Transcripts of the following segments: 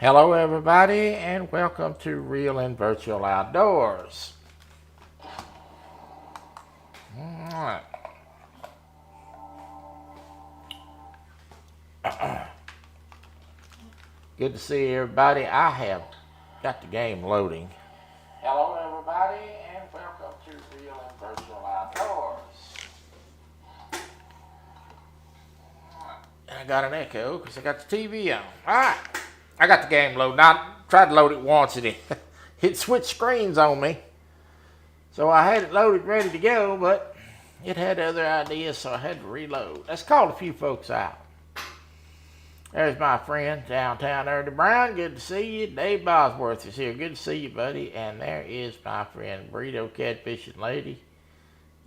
Hello, everybody, and welcome to Real and Virtual Outdoors. All right. Good to see everybody. I have got the game loading. Hello, everybody, and welcome to Real and Virtual Outdoors. I got an echo because I got the TV on. All right. I got the game loaded. I tried to load it once and it switched screens on me. So I had it loaded ready to go, but it had other ideas, so I had to reload. Let's call a few folks out. There's my friend, Downtown Ernie Brown. Good to see you. Dave Bosworth is here. Good to see you, buddy. And there is my friend, Burrito Catfishing Lady.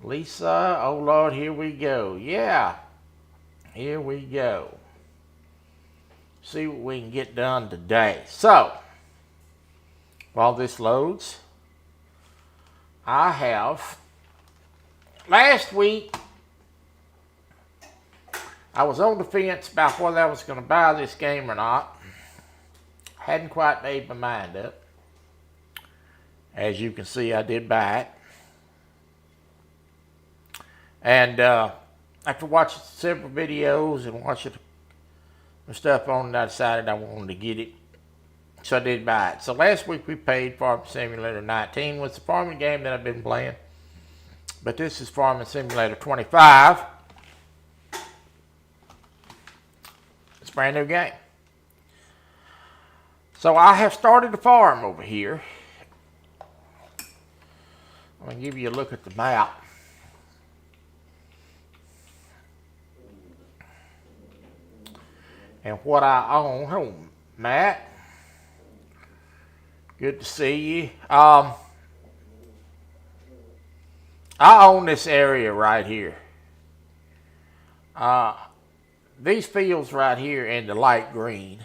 Lisa, oh Lord, here we go. Yeah, here we go. See what we can get done today. So, while this loads, I have, last week, I was on the fence about whether I was going to buy this game or not. Hadn't quite made my mind up. As you can see, I did buy it. And after watching several videos and watching the stuff on it, I decided I wanted to get it. So I did buy it. So last week we paid Farming Simulator 19, was the farming game that I've been playing. But this is Farming Simulator 25. It's a brand new game. So I have started a farm over here. I'm going to give you a look at the map. And what I own. Oh, Matt. Good to see you. I own this area right here. These fields right here in the light green.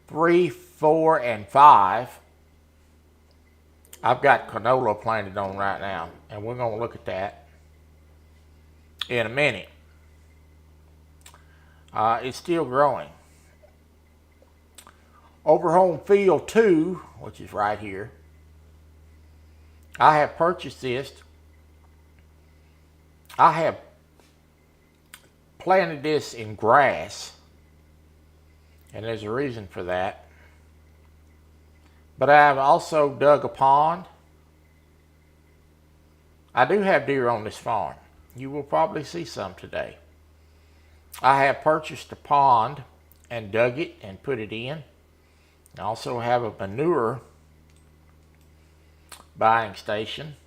3, 4, and 5. I've got canola planted on right now, and we're going to look at that in a minute. It's still growing. Over home field 2, which is right here, I have purchased this. I have planted this in grass, and there's a reason for that. But I have also dug a pond. I do have deer on this farm. You will probably see some today. I have purchased a pond and dug it and put it in. I also have a manure buying station.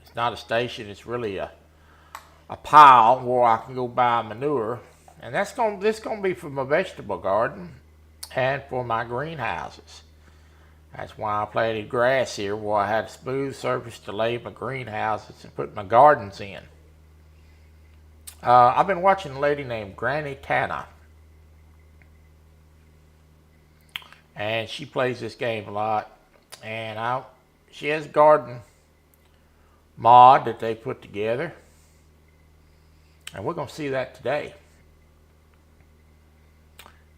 It's not a station, it's really a pile where I can go buy manure. And this gonna be for my vegetable garden and for my greenhouses. That's why I planted grass here, where I had a smooth surface to lay my greenhouses and put my gardens in. I've been watching a lady named Granny Tana. And she plays this game a lot. And she has a garden mod that they put together. And we're going to see that today.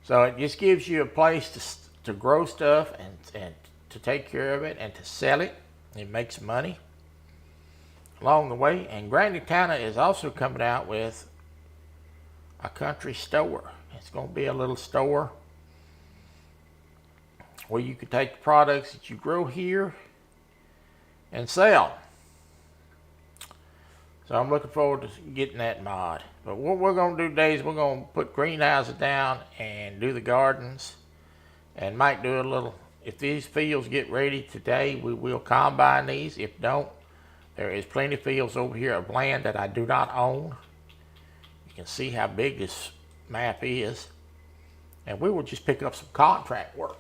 So it just gives you a place to grow stuff and to take care of it and to sell it. It makes money along the way. And Granny Tana is also coming out with a country store. It's going to be a little store where you can take the products that you grow here and sell. So I'm looking forward to getting that mod. But what we're going to do today is we're going to put greenhouses down and do the gardens, and might do a little, if these fields get ready today, we will combine these. If don't, there is plenty of fields over here of land that I do not own. You can see how big this map is. And we will just pick up some contract work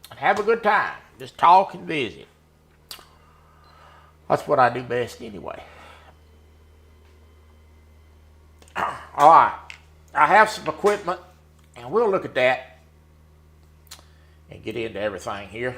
and have a good time. Just talk and visit. That's what I do best anyway. All right, I have some equipment, and we'll look at that and get into everything here.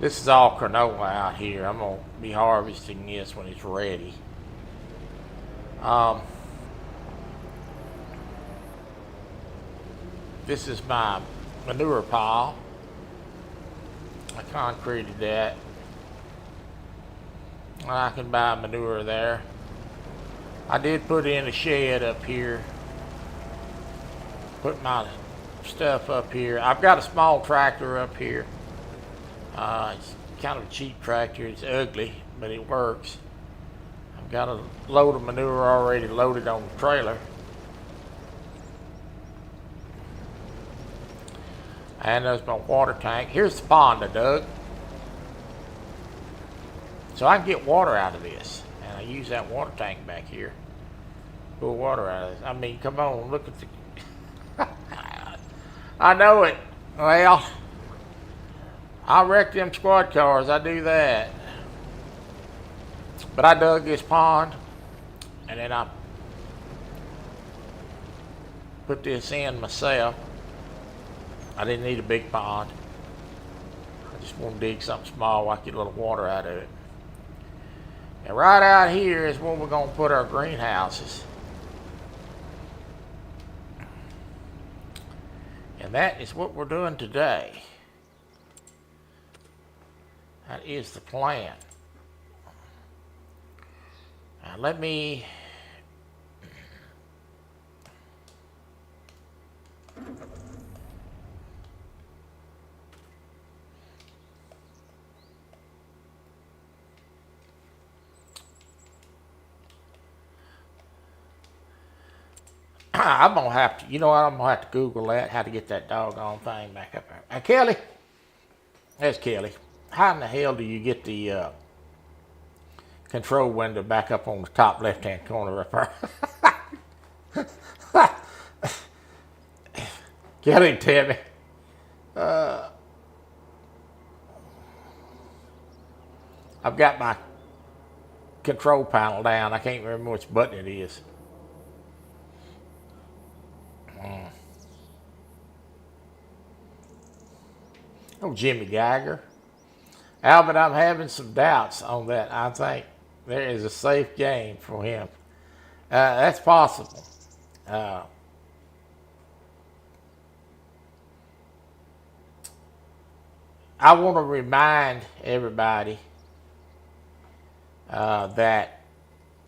This is all canola out here. I'm going to be harvesting this when it's ready. This is my manure pile. I concreted that. I can buy manure there. I did put in a shed up here. Put my stuff up here. I've got a small tractor up here. It's kind of a cheap tractor. It's ugly, but it works. I've got a load of manure already loaded on the trailer. And there's my water tank. Here's the pond I dug. So I can get water out of this. And I use that water tank back here. Pull water out of this. I mean, come on, look at the... I know it. Well, I wreck them squad cars. I do that. But I dug this pond. And then I put this in myself. I didn't need a big pond. I just want to dig something small where I get a little water out of it. And right out here is where we're going to put our greenhouses. And that is what we're doing today. That is the plan. Now let me... I'm gonna have to, you know what, I'm gonna have to Google that, how to get that doggone thing back up there. Hey, Kelly, there's Kelly. How in the hell do you get the control window back up on the top left-hand corner up there? Kelly, tell me. I've got my control panel down. I can't remember which button it is. Oh, Jimmy Geiger. Albert, I'm having some doubts on that. I think there is a safe game for him. That's possible. I want to remind everybody that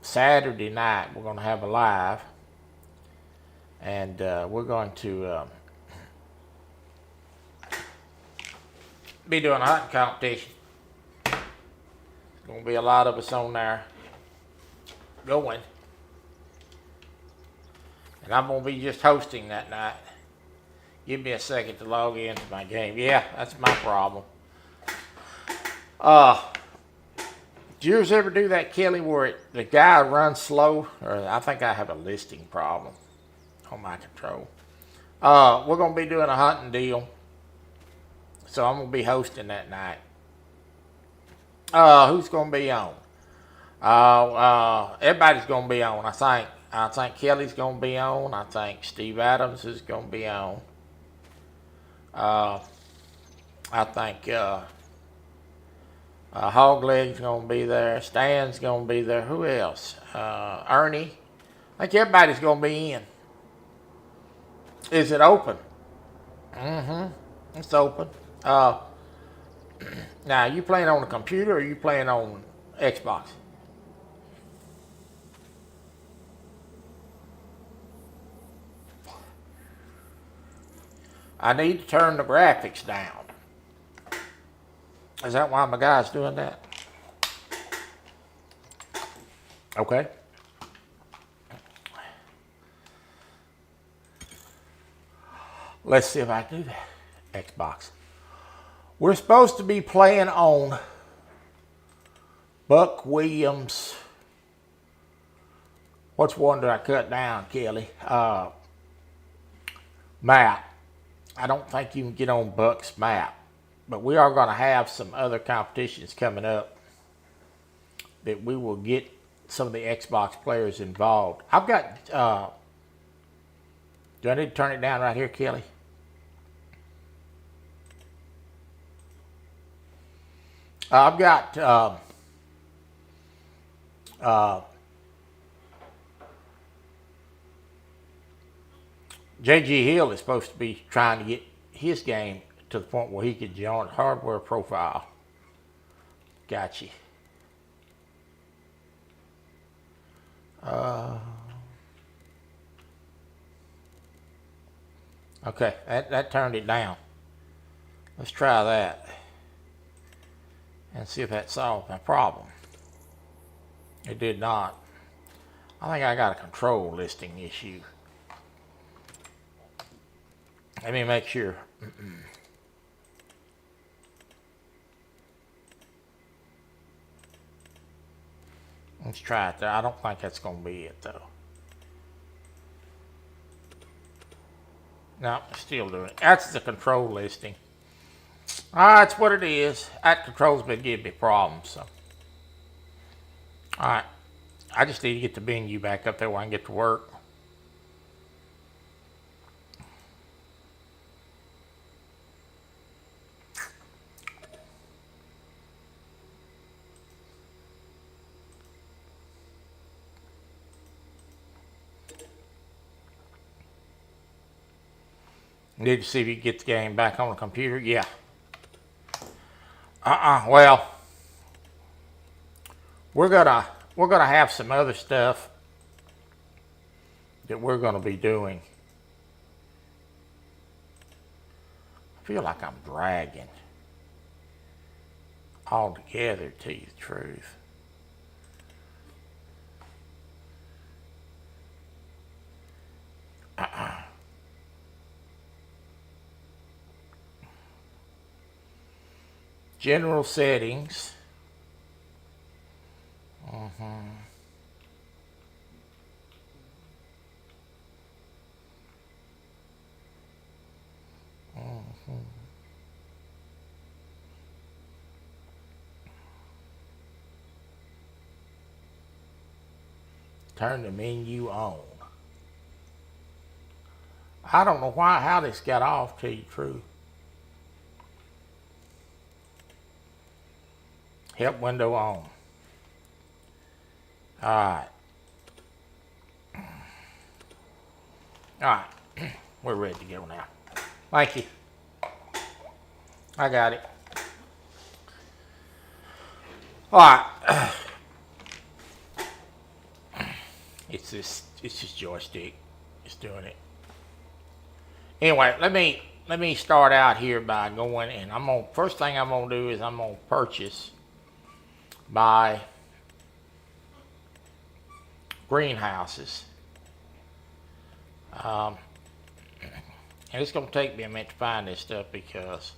Saturday night we're going to have a live. And we're going to be doing a hunting competition. There's going to be a lot of us on there going. And I'm going to be just hosting that night. Give me a second to log into my game. Yeah, that's my problem. Did yours ever do that, Kelly, where the guy runs slow? Or I think I have a listing problem on my control. We're going to be doing a hunting deal. So I'm going to be hosting that night. Who's going to be on? Everybody's going to be on, I think. I think Kelly's going to be on. I think Steve Adams is going to be on. I think Hogleg's going to be there. Stan's going to be there. Who else? Ernie. I think everybody's going to be in. Is it open? It's open. Now, you playing on the computer or you playing on Xbox? I need to turn the graphics down. Is that why my guy's doing that? Okay. Let's see if I can do that. Xbox. We're supposed to be playing on Buck Williams. What's one that I cut down, Kelly? Map. I don't think you can get on Buck's map. But we are going to have some other competitions coming up that we will get some of the Xbox players involved. I've got... do I need to turn it down right here, Kelly? I've got J.G. Hill is supposed to be trying to get his game to the point where he could join Hardware Profile. Got you. Okay, that turned it down. Let's try that and see if that solved my problem. It did not. I think I got a control listing issue. Let me make sure. Let's try it there. I don't think that's going to be it though. No, still doing it. That's the control listing. That's what it is. That control's been giving me problems. So, all right. I just need to get the menu back up there where I can get to work. Need to see if you can get the game back on the computer. Yeah. Well, we're gonna have some other stuff that we're gonna be doing. I feel like I'm dragging all together, to tell you the truth. General settings. Turn the menu on. I don't know how this got off, to tell you the truth. Help window on. Alright. Alright. We're ready to go now. Thank you. I got it. Alright. It's this joystick. It's doing it. Anyway, let me start out here by going, and first thing I'm gonna do is I'm gonna purchase my greenhouses. And it's gonna take me a minute to find this stuff because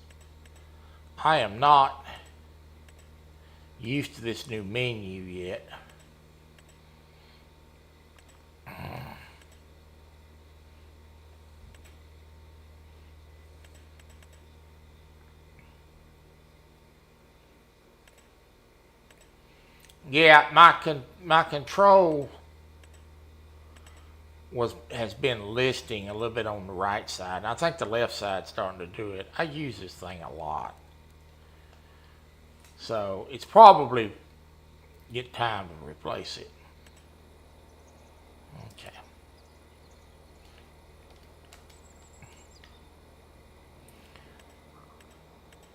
I am not used to this new menu yet. Yeah, my control has been listing a little bit on the right side. And I think the left side's starting to do it. I use this thing a lot. So it's probably get time to replace it. Okay.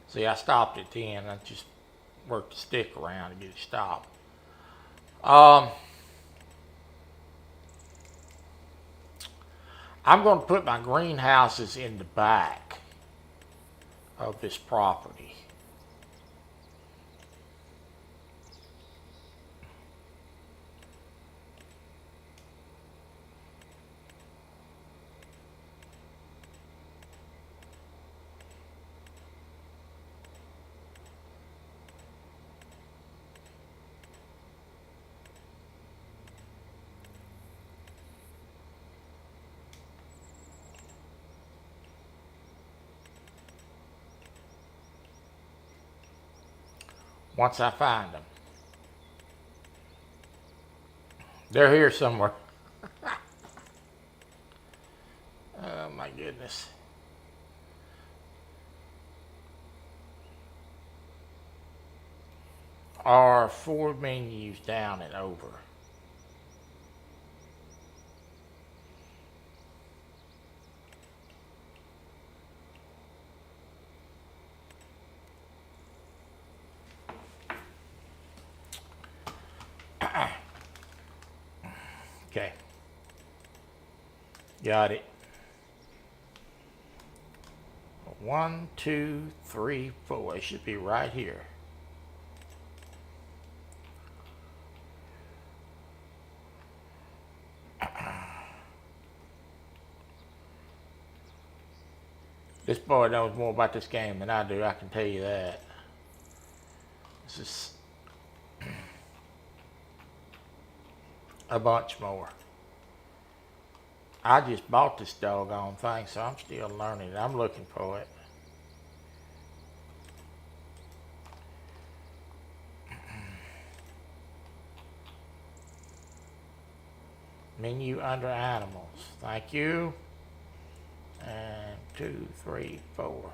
See, I stopped at 10. I just worked the stick around to get it stopped. I'm going to put my greenhouses in the back of this property. Once I find them. They're here somewhere. Oh my goodness. are 4 menus down and over. Okay. Got it. 1, 2, 3, 4. It should be right here. This boy knows more about this game than I do, I can tell you that. This is a bunch more. I just bought this doggone thing, so I'm still learning. I'm looking for it. Menu under animals. Thank you. And 2, 3, 4.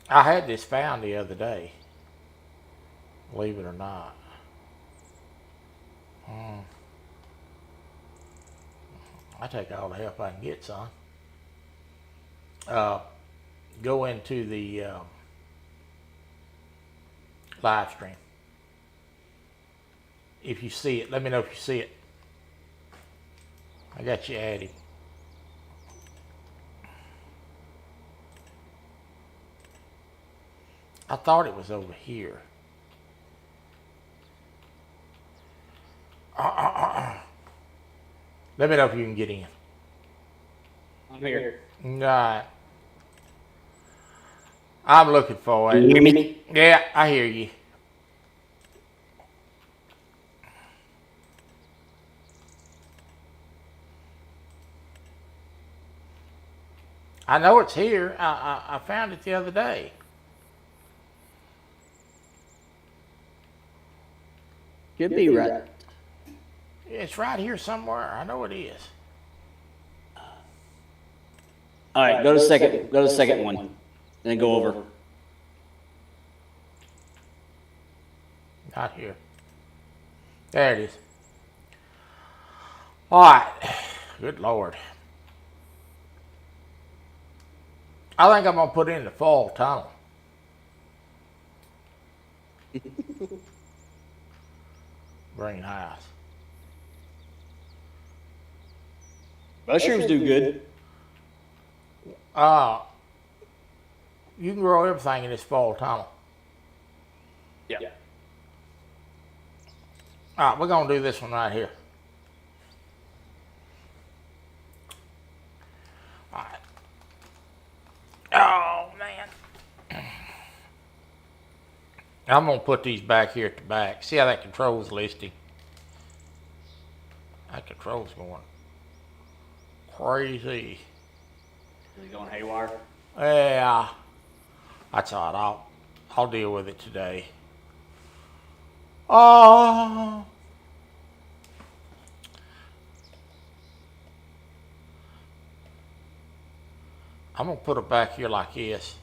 I had this found the other day, believe it or not. I take all the help I can get, son. Go into the live stream. If you see it, let me know if you see it. I got you added. I thought it was over here. Let me know if you can get in. I'm here. Right. I'm looking for it. Can you hear me? Yeah, I hear you. I know it's here. I found it the other day. Could be right. It's right here somewhere. I know it is. All right, go to second. Go to the second one, and then go over. Not here. There it is. All right. Good Lord. I think I'm going to put in the fall tunnel. Greenhouse. Mushrooms do good. You can grow everything in this fall tunnel. Yeah. All right, we're going to do this one right here. All right. Oh, man. I'm going to put these back here at the back. See how that controls listing? That control's going crazy. Is it going haywire? Yeah. That's all right. I'll deal with it today. Oh. I'm going to put it back here like this.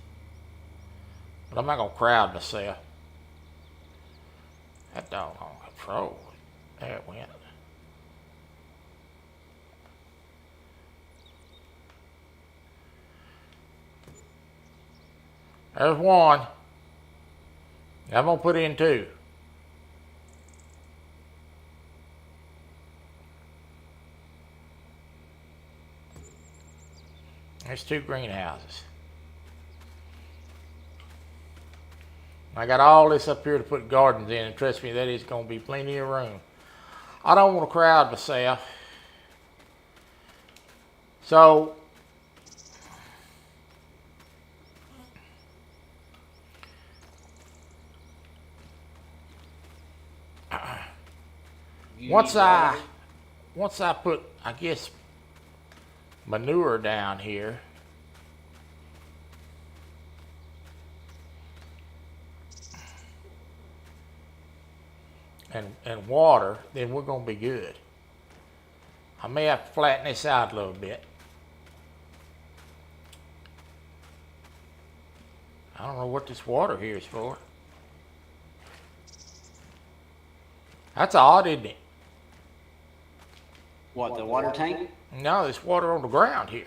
But I'm not going to crowd myself. That doggone control. There it went. There's one. I'm going to put in 2. There's 2 greenhouses. I got all this up here to put gardens in, and trust me, that is going to be plenty of room. I don't want to crowd myself. So, once I put, I guess, manure down here, and water, then we're gonna be good. I may have to flatten this out a little bit. I don't know what this water here is for. That's odd, isn't it? What, the water tank? No, there's water on the ground here.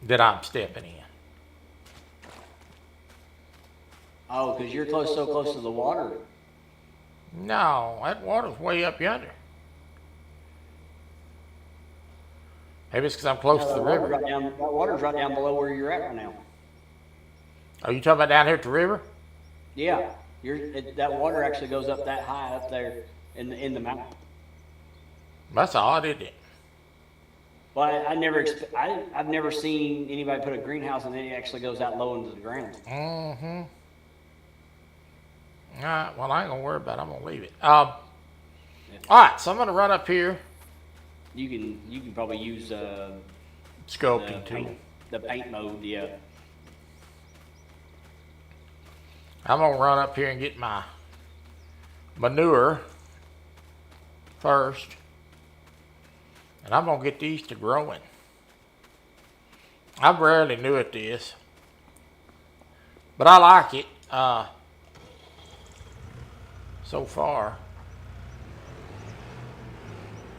That I'm stepping in. Oh, because you're so close to the water. No, that water's way up yonder. Maybe it's because I'm close to the river. That water's right down below where you're at right now. Are you talking about down here at the river? Yeah, that water actually goes up that high up there in the mountain. That's odd, isn't it? Well, I've never seen anybody put a greenhouse and then it actually goes out low into the ground. Mm-hmm. All right, well, I ain't gonna worry about it. I'm gonna leave it. All right, so I'm gonna run up here. You can probably use Sculpting tool. The paint mode, yeah. I'm gonna run up here and get my manure first. And I'm gonna get these to growing. I'm rarely new at this, but I like it so far.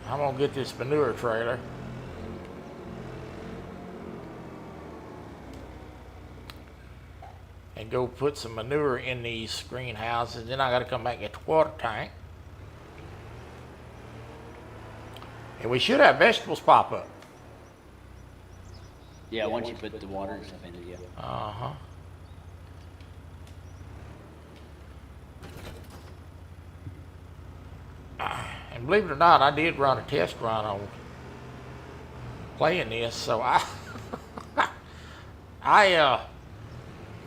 I'm gonna get this manure trailer. And go put some manure in these greenhouses. Then I gotta come back and get the water tank. And we should have vegetables pop up. Yeah, once you put the water and stuff in it, yeah. Uh-huh. And believe it or not, I did run a test run on playing this, so I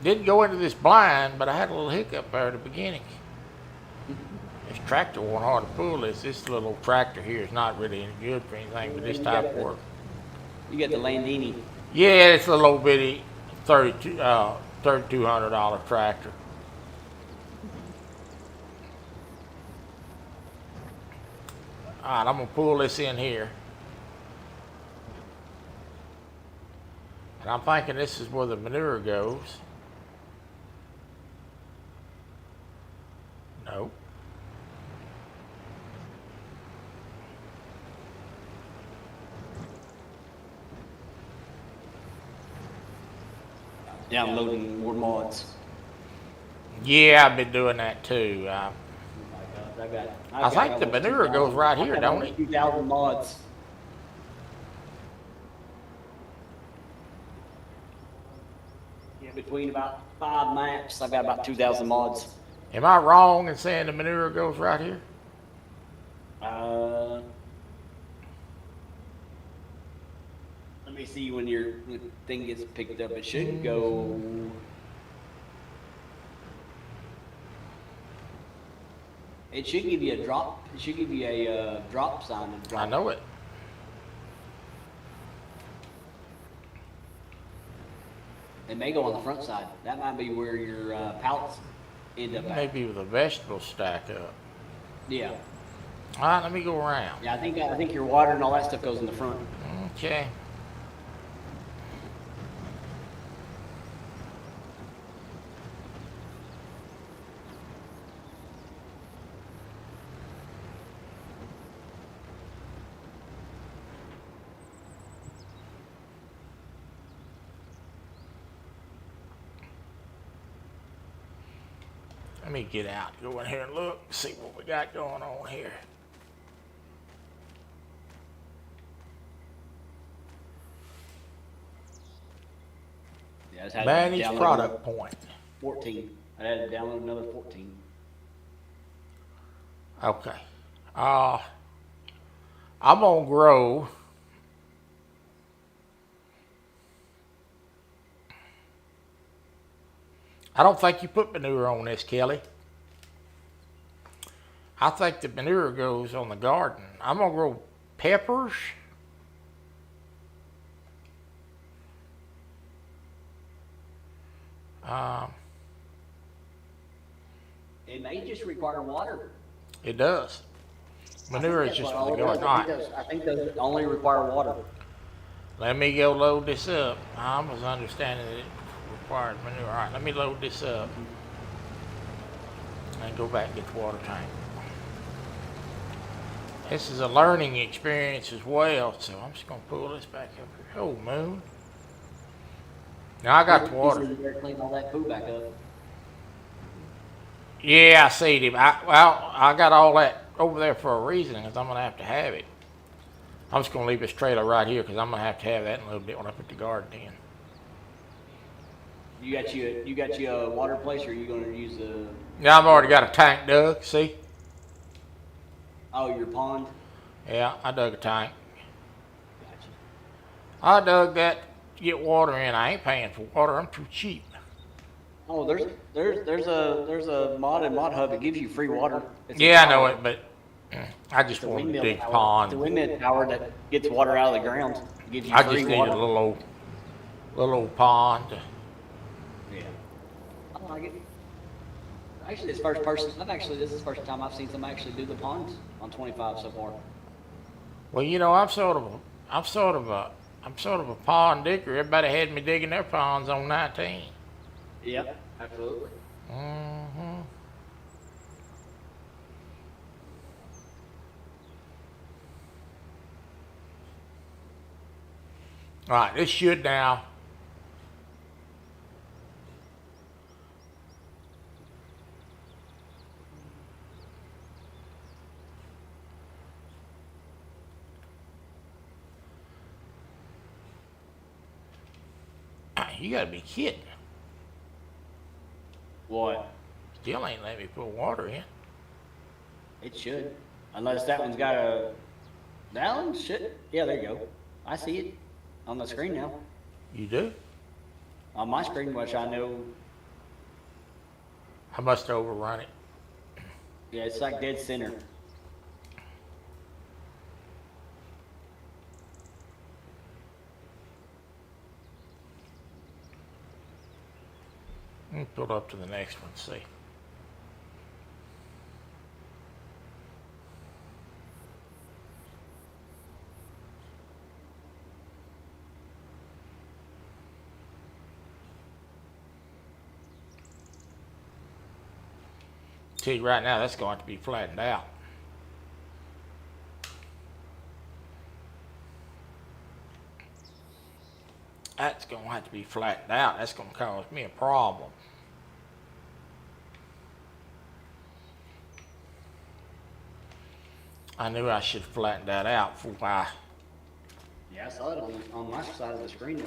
didn't go into this blind, but I had a little hiccup there at the beginning. This tractor wasn't hard to pull. This little tractor here is not really any good for anything but this type of work. You got the Landini. Yeah, it's a little bitty $3,200 tractor. All right, I'm gonna pull this in here. And I'm thinking this is where the manure goes. Nope. Downloading more mods. Yeah, I've been doing that too. I I've got think the manure goes right here, don't it? 2,000 mods. Yeah, between about 5 maps, I've got about 2,000 mods. Am I wrong in saying the manure goes right here? Let me see when your thing gets picked up. It should go. It should give you a drop. It should give you a drop sign. And drop. I know it. It may go on the front side. That might be where your pallets end up at. Maybe with the vegetables stack up. Yeah. All right, let me go around. Yeah, I think your water and all that stuff goes in the front. Okay. Let me get out, go in here and look, see what we got going on here. Yeah, I Manage product point. 14. I had to download another 14. Okay. I'm gonna grow. I don't think you put manure on this, Kelly. I think the manure goes on the garden. I'm gonna grow peppers. It may just require water. It does. Manure is just for the garden. All right. I think those only require water. Let me go load this up. I was understanding that it required manure. All right, let me load this up and go back and get the water tank. This is a learning experience as well, so I'm just gonna pull this back up here. Oh, moon. Now I got the water. You better clean all that poo back up. Yeah, I see him. I got all that over there for a reason, because I'm gonna have to have it. I'm just gonna leave this trailer right here, because I'm gonna have to have that in a little bit when I put the garden in. You got you a water place, or are you going to use the? Now I've already got a tank dug. See? Oh, your pond. Yeah, I dug a tank. Gotcha. I dug that to get water in. I ain't paying for water. I'm too cheap. Oh, there's a mod in Mod Hub that gives you free water. It's a Yeah, I know power. it, but I just It's a wanted a windmill big power. It's a pond. windmill power that gets water out of the ground. It gives you I free just need water. a little old pond. Yeah. I like it. Actually, this is the first time I've seen somebody actually do the ponds on 25 so far. Well, you know, I'm sort of a pond digger. Everybody had me digging their ponds on 19. Yep, absolutely. Mm-hmm. All right, this should now. You gotta be kidding. What? Still ain't let me put water in. It should. Unless that one's got a. That one should. Yeah, there you go. I see it on the screen now. You do? On my screen, which I know. I must have overrun it. Yeah, it's like dead center. Let me pull up to the next one, see. Tell you right now, that's going to be flattened out. That's going to have to be flattened out. That's going to cause me a problem. I knew I should flatten that out before I... Yeah, I saw it on my side of the screen. That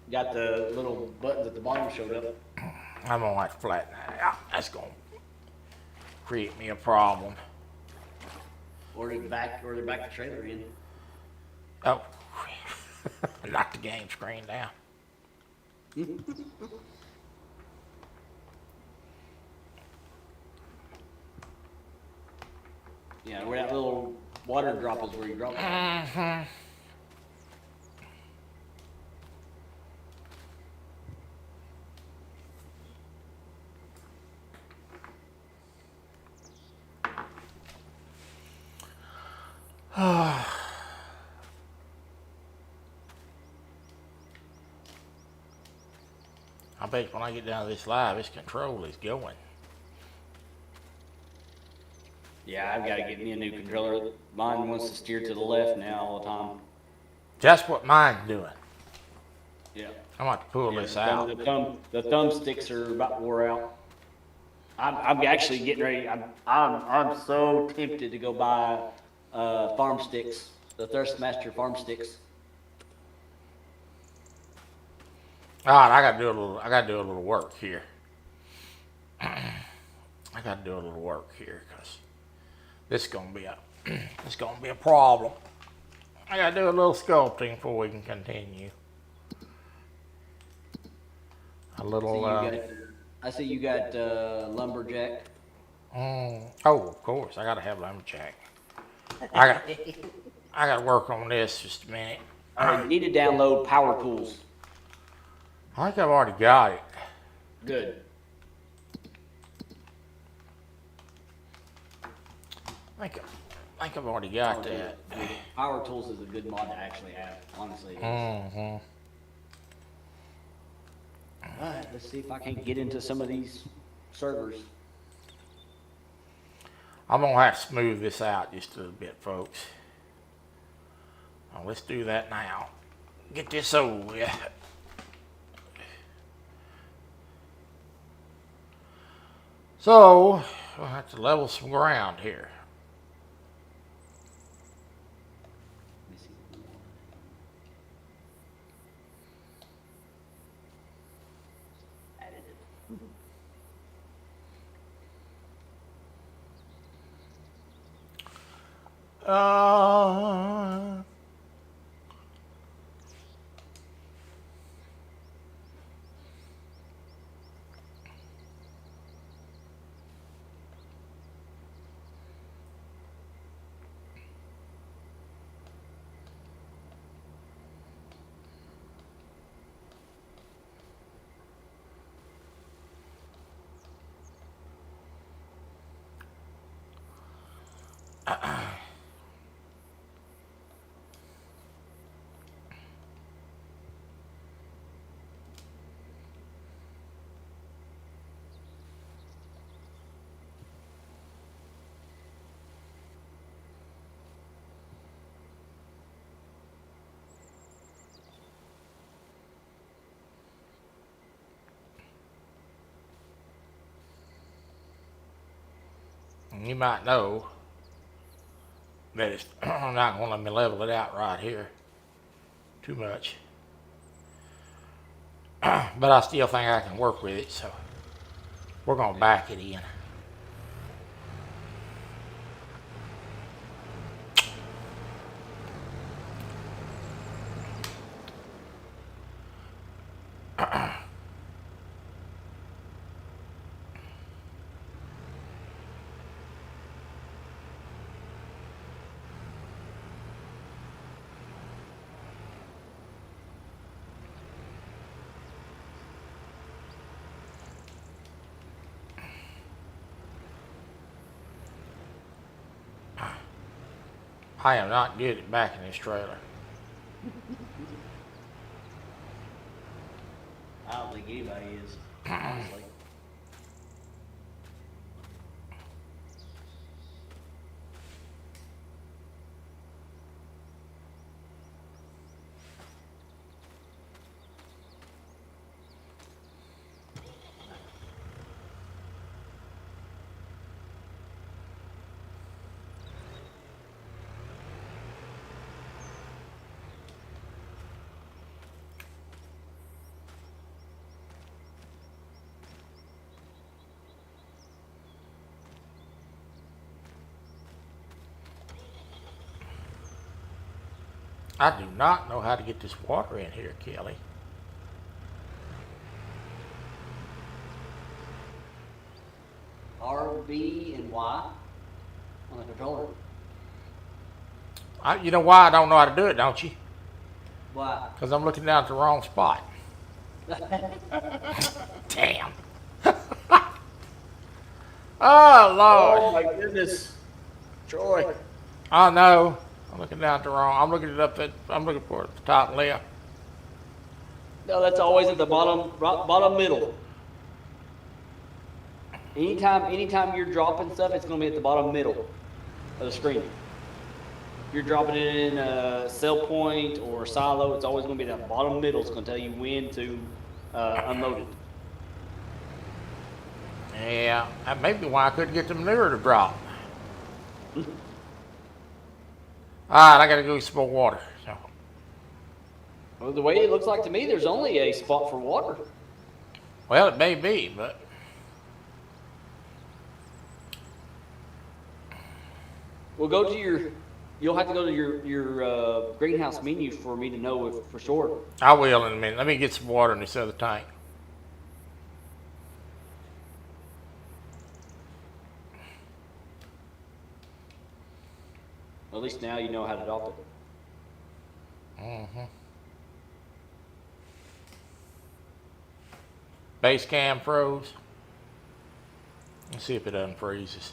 you got the little buttons at the bottom showed up. I'm going to have to flatten that out. That's going to create me a problem. Or they back the trailer in. Oh, knock the game screen down. Yeah, where that little water drop is where you drop it. I bet when I get down to this live, this control is going. Yeah, I've got to get me a new controller. Mine wants to steer to the left now all the time. That's what mine's doing. Yeah. I'm going to have to pull this out. The thumbsticks are about wore out. I'm actually getting ready. I'm so tempted to go buy farm sticks, the Thrustmaster farm sticks. All right, I got to do a little work here. I got to do a little work here because this is going to be a problem. I got to do a little sculpting before we can continue. A little. I see you got lumberjack. Oh, of course, I got to have lumberjack. I got to work on this just a minute. You need to download Power Tools. I think I've already got it. Good. I think I've already got that. Power Tools is a good mod to actually have. Honestly, it is. Mm-hmm. All right, let's see if I can't get into some of these servers. I'm gonna have to smooth this out just a little bit, folks. Now, let's do that now. Get this over with. So, we'll have to level some ground here. Let me see. Added it. Uh, you might know that it's not going to let me level it out right here too much. But I still think I can work with it, so we're going to back it in. I am not good at backing this trailer. I don't think anybody is. Honestly. I do not know how to get this water in here, Kelly. R, B, and Y on the controller. You know why I don't know how to do it, don't you? Why? Because I'm looking down at the wrong spot. Damn. Oh, Lord. my goodness. Troy. I know. I'm looking down at the wrong. I'm looking for it at the top left. No, that's always at the bottom middle. Anytime you're dropping stuff, it's going to be at the bottom middle of the screen. If you're dropping it in a sell point or silo, it's always going to be that bottom middle. It's going to tell you when to unload it. Yeah, that may be why I couldn't get the manure to drop. Alright, I gotta go get some more water. So. Well, the way it looks like to me, there's only a spot for water. Well, it may be, but We'll go to your. You'll have to go to your greenhouse menu for me to know if, for sure. I will in a minute. Let me get some water in this other tank. At least now you know how to drop it. Mm-hmm. Base cam froze. Let's see if it unfreezes.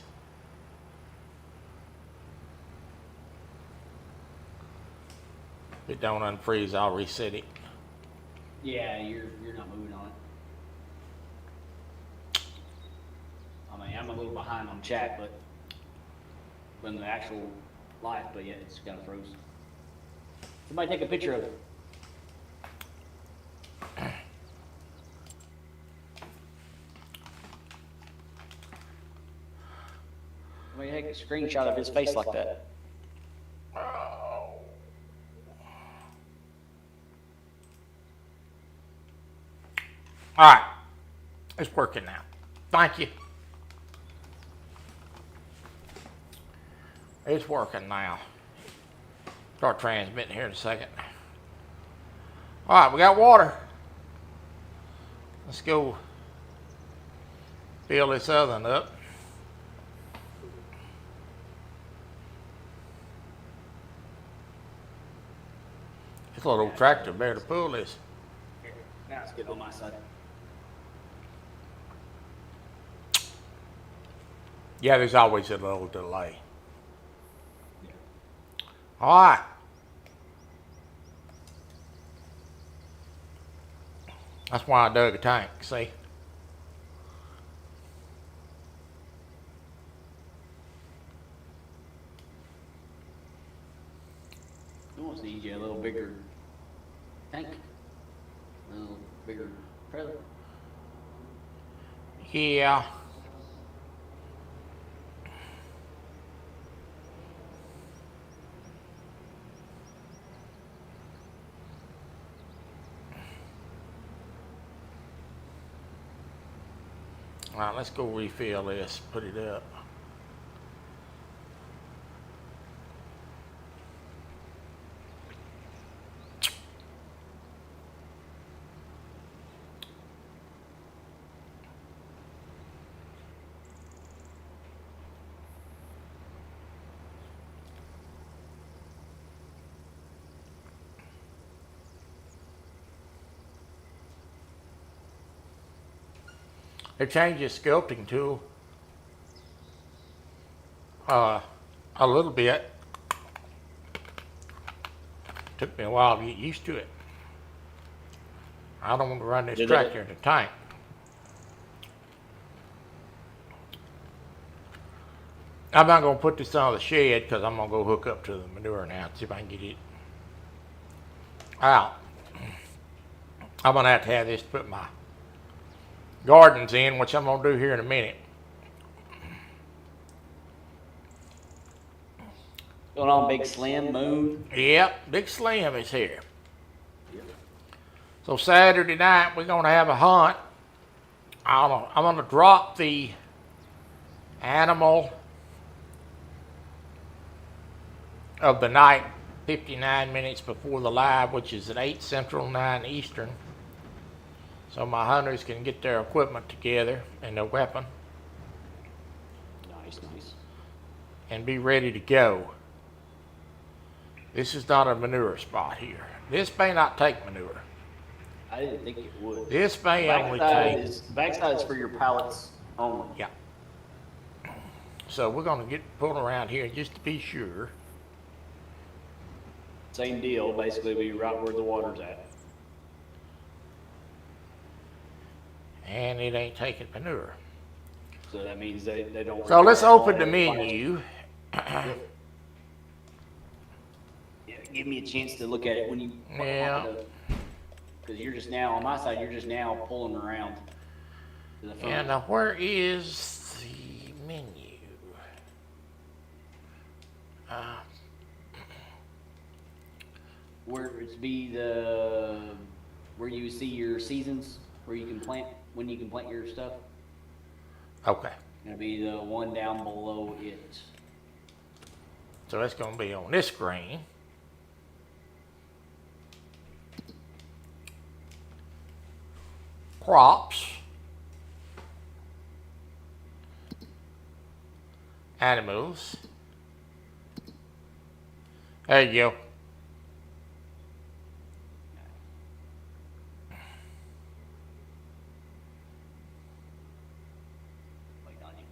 If it don't unfreeze, I'll reset it. Yeah, you're not moving on it. I mean, I'm a little behind on chat, but when the actual live, but yeah, it's kind of froze. Somebody take a picture of it. Somebody take a screenshot of his face like that. All right, it's working now. Thank you. It's working now. Start transmitting here in a second. All right, we got water. Let's go fill this other one up. This little old tractor better to pull this. Here, now it's good on my side. Yeah, there's always a little delay. All right. That's why I dug a tank, see? You want to see you a little bigger tank, a little bigger trailer. Yeah. All right, let's go refill this, put it up. They changed the sculpting tool a little bit. Took me a while to get used to it. I don't want to run this tractor in the tank. I'm not going to put this on the shed because I'm going to go hook up to the manure now and see if I can get it out. I'm going to have this to put my gardens in, which I'm going to do here in a minute. Going on, Big Slim Moon. Yep, Big Slim is here. So Saturday night we're going to have a hunt. I'm going to drop the animal of the night 59 minutes before the live, which is at 8 Central, 9 Eastern. So my hunters can get their equipment together and their weapon Nice. and be ready to go. This is not a manure spot here. This may not take manure. I didn't think it would. This may only take... Backside is for your pallets only. Yeah. So we're going to get pulled around here just to be sure. Same deal, basically be right where the water's at. And it ain't taking manure. So that means they don't. So let's require open the all menu. Yeah, give me a chance to look at it when you. Yeah. Because you're just now on my side. You're just now pulling around to the front. And now where is the menu? Where it's be the where you see your seasons, where you can plant when you can plant your stuff. Okay. It'll be the one down below it. So that's going to be on this screen. Crops. Animals. There you go. Wait on you.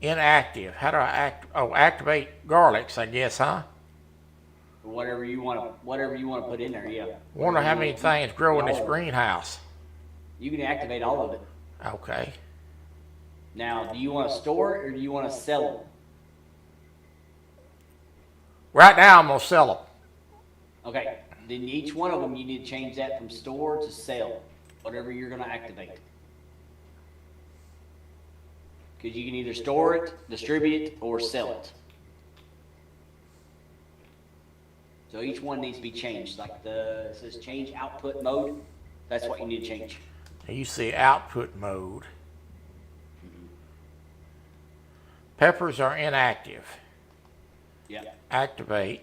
Inactive. How do I activate garlics, I guess, huh? Whatever you want to put in there, yeah. Wonder how many things grow in this all of it. greenhouse. You can activate all of it. Okay. Now, do you want to store it or do you want to sell it? Right now, I'm gonna sell them. Okay, then each one of them you need to change that from store to sell, whatever you're going to activate. Because you can either store it, distribute it, or sell it. So each one needs to be changed. Like it says change output mode. That's what you need to change. You see output mode. Peppers are inactive. Yeah. Activate.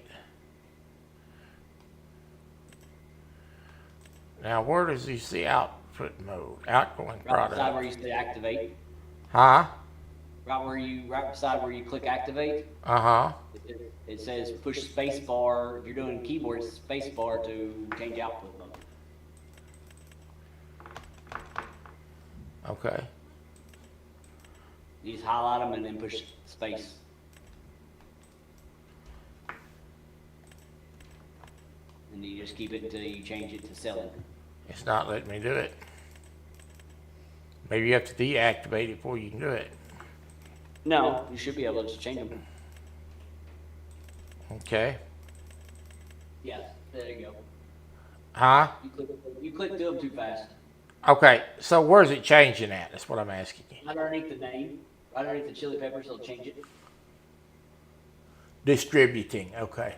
Now, where does you see output mode? Outgoing Right beside product. where you say activate. Huh? Right beside where you click activate. Uh-huh. It says push space bar. If you're doing keyboard, it's space bar to change output mode. Okay. You just highlight them and then push space. And you just keep it until you change it to selling. It's not letting me do it. Maybe you have to deactivate it before you can do it. No, you should be able to just change them. Okay. Yeah, there you go. Huh? You click do them too fast. Okay, so where's it changing at? That's what I'm asking you. Right underneath the name, right underneath the chili peppers, it'll change it. Distributing. Okay.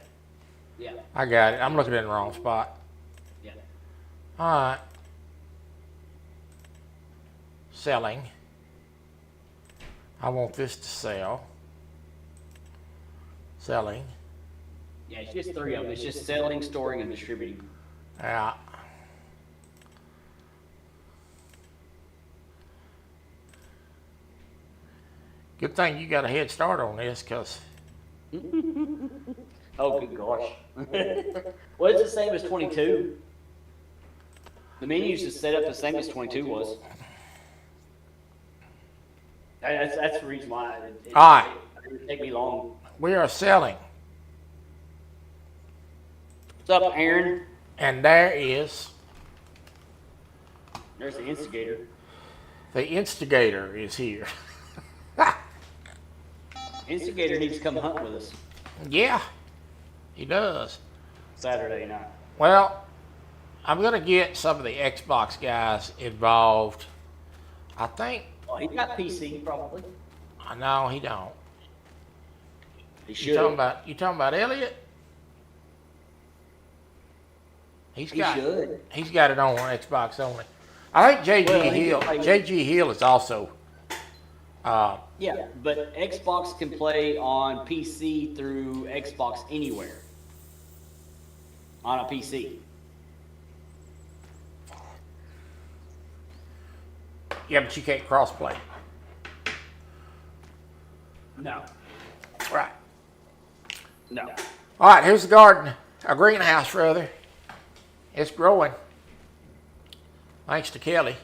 Yeah, I got it. I'm looking in the wrong spot. yeah. All right. Selling. I want this to sell. Selling. Yeah, it's just three of them. It's just selling, storing, and distributing. Yeah. Good thing you got a head start on this, because Oh, good gosh. Well, it's the same as 22. The menu's just set up the same as 22 was. That's the reason why it All right. didn't take me long. we are selling. What's up, Aaron? And there is There's the instigator. the instigator is here. Instigator needs to come hunt with us Yeah, he does. Saturday night. Well, I'm going to get some of the Xbox guys involved. I think, Oh, he's got PC probably. no, he don't. He You should. talking about Elliot? He should. He's got it on Xbox only. I think JG Well, he Hill. can play- JG Hill is also. Yeah, but Xbox can play on PC through Xbox Anywhere. On a PC. Yeah, but you can't crossplay. No. Right. No. All right. Here's the garden, a greenhouse rather. It's growing. Thanks to Kelly.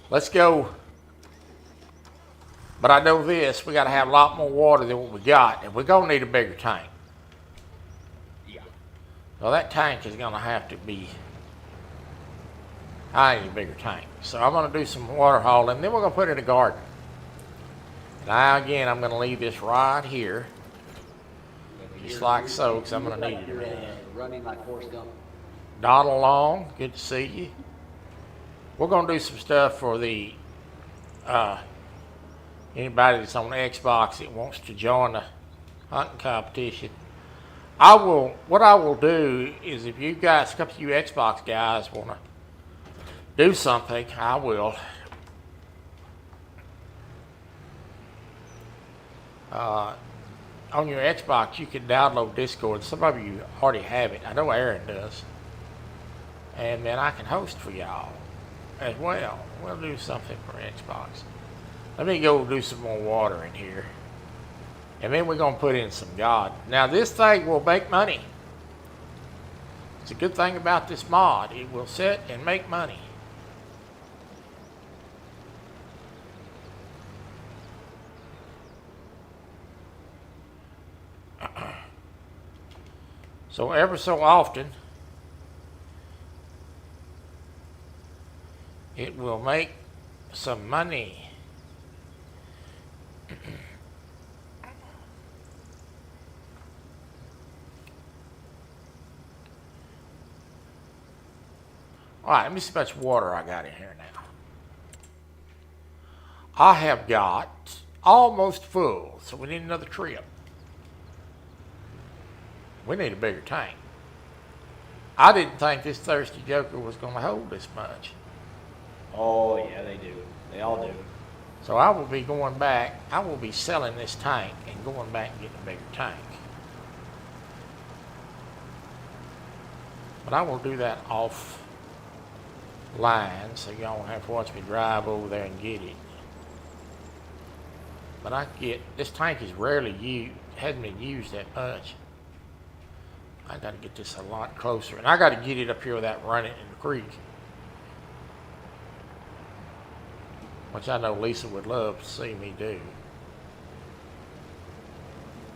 Let's go. But I know this, we got to have a lot more water than what we got, and we're going to need a bigger tank. Yeah. Well, that tank is going to have to be, I need a bigger tank. So I'm going to do some water hauling, then we're going to put it in the garden. Now, again, I'm going to leave this right here, just like so, because I'm going to need it in a You're minute. running like Forrest Gump. Donald Long, good to see you. We're going to do some stuff for the anybody that's on Xbox that wants to join the hunting competition. What I will do is, if you guys, a couple of you Xbox guys want to do something, I will. On your Xbox, you can download Discord. Some of you already have it. I know Aaron does. And then I can host for y'all as well. We'll do something for Xbox. Let me go do some more water in here. And then we're going to put in some God. Now, this thing will make money. It's a good thing about this mod. It will sit and make money. So ever so often, it will make some money. All right, let me see how much water I got in here now. I have got almost full, so we need another trip. We need a bigger tank. I didn't think this thirsty joker was going to hold this much. Oh yeah, they do. They all do. So I will be going back. I will be selling this tank and going back and getting a bigger tank. But I will do that off line, so y'all won't have to watch me drive over there and get it. But this tank is rarely used, hasn't been used that much. I got to get this a lot closer, and I got to get it up here without running in the creek, which I know Lisa would love to see me do.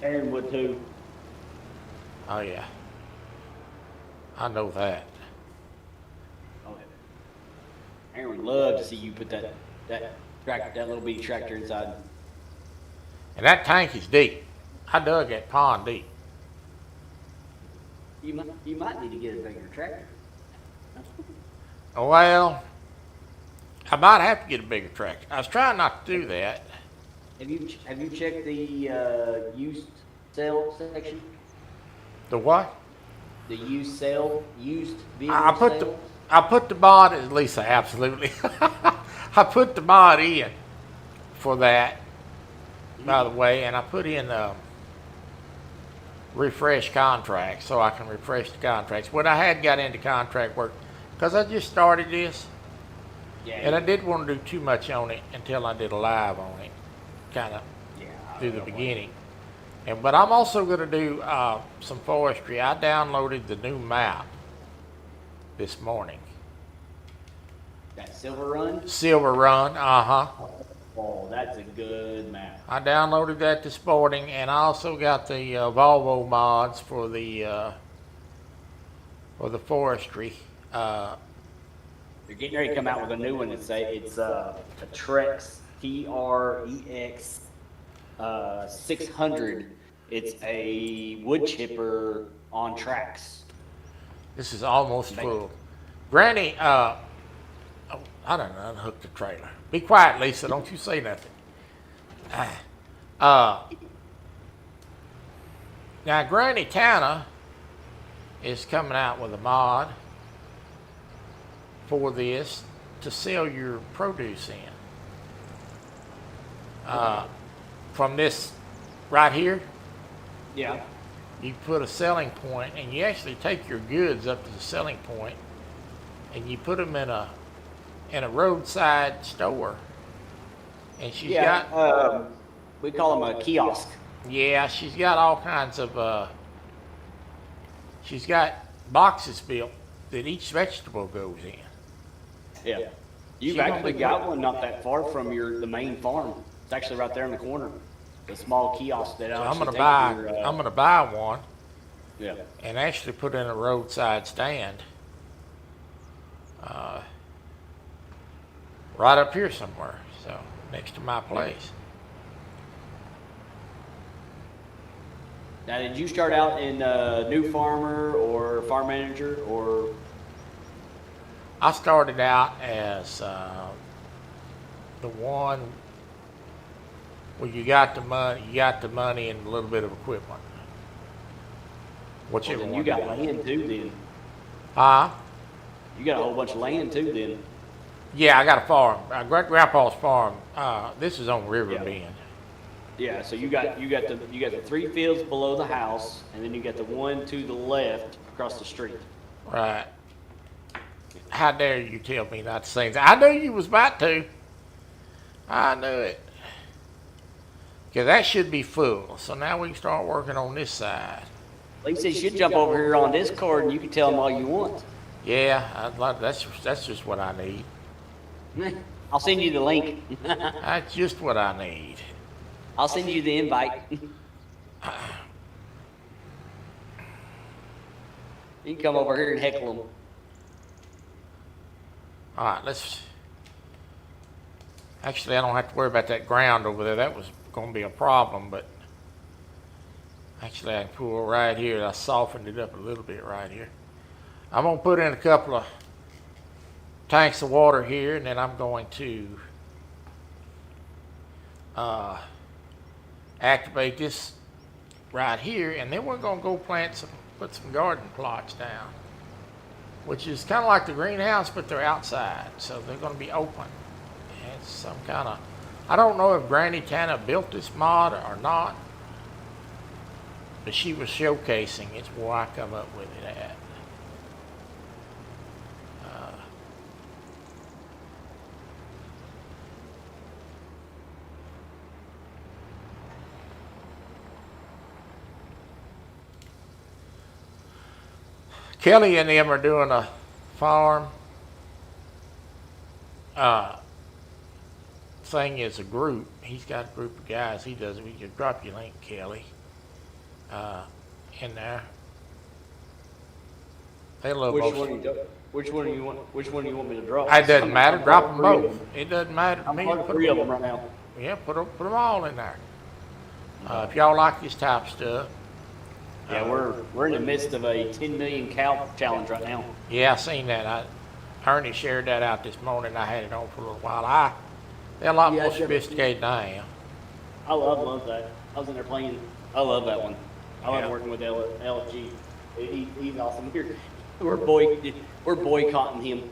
Aaron would too. Oh yeah, I know that. Oh, yeah. Aaron would love to see you put that little bitty tractor inside. And that tank is deep. I dug that pond deep. You might need to get a bigger tractor. Well, I might have to get a bigger tractor. I was trying not to do that. Have you checked the used sale section? The what? The used vehicle sales? I put the mod in, Lisa, absolutely. I put the mod in for that, by the way, and I put in refresh contracts so I can refresh the contracts. When I had got into contract work, because I just started this, Yeah. and I didn't want to do too much on it until I did a live on it, kind of through the beginning. But I'm also going to do some forestry. I downloaded the new map this morning. That Silver Run? Silver Run, Oh, that's a good map. I downloaded that this morning, and I also got the Volvo mods for the forestry. They're getting ready to come out with a new one. It's a Trex TREX 600. It's a wood chipper on tracks. This is almost full. Granny, I don't know, unhook the trailer. Be quiet, Lisa. Don't you say nothing. Now, Granny Tana is coming out with a mod for this to sell your produce in. From this right here, Yeah. you put a selling point, and you actually take your goods up to the selling point, and you put them in a roadside store. And she's got we call them a kiosk. yeah, she's got all kinds of she's got boxes built that each vegetable goes in. Yeah. You've She actually gonna- got one not that far from the main farm. It's actually right there in the corner. The small kiosk that So actually I'm gonna buy one yeah. and actually put in a roadside stand. Right up here somewhere, so next to my place. Now, did you start out in new farmer or farm manager or? I started out as the one where you got the money and a little bit of equipment. Whichever Well, then one. you got land too. Then Huh? you got a whole bunch of land too. Then Yeah, I got a farm. Great grandpa's farm. This is on River Yeah. Bend. yeah. So you got the 3 fields below the house, and then you got the one to the left across the street. Right. How dare you tell me not to say that? I knew you was about to. I knew it. Because that should be full. So now we can start working on this side. Lisa, you should jump over here on Discord, and you can tell them all you want. Yeah, that's just what I need. I'll send you the link. That's just what I need. I'll send you the invite. You can come over here and heckle them. All right, let's. Actually, I don't have to worry about that ground over there. That was going to be a problem, but actually, I can pull right here. I softened it up a little bit right here. I'm going to put in a couple of tanks of water here, and then I'm going to activate this right here, and then we're going to go put some garden plots down, which is kind of like the greenhouse, but they're outside, so they're going to be open. And it's some kind of, I don't know if Granny Tana built this mod or not, but she was showcasing. It's where I come up with it at. Kelly and them are doing a farm thing as a group. He's got a group of guys. He does it. We can drop your link, Kelly, in there. They love Which both. one do you want? Which one do you want me to drop? It doesn't matter. I'm Drop part them of 3 of both. It doesn't matter to I'm me. part of Put 3 of them right now. Yeah, put them all in there. If y'all like this type of stuff. Yeah, we're in the midst of a 10 million cow challenge right now. Yeah, I seen that. Ernie shared that out this morning. I had it on for a little while. They're a lot Yeah, more I did. sophisticated than I am. I love that. I was in there playing. I love that one. I love Yeah. working with LFG. He's awesome. We're boycotting him.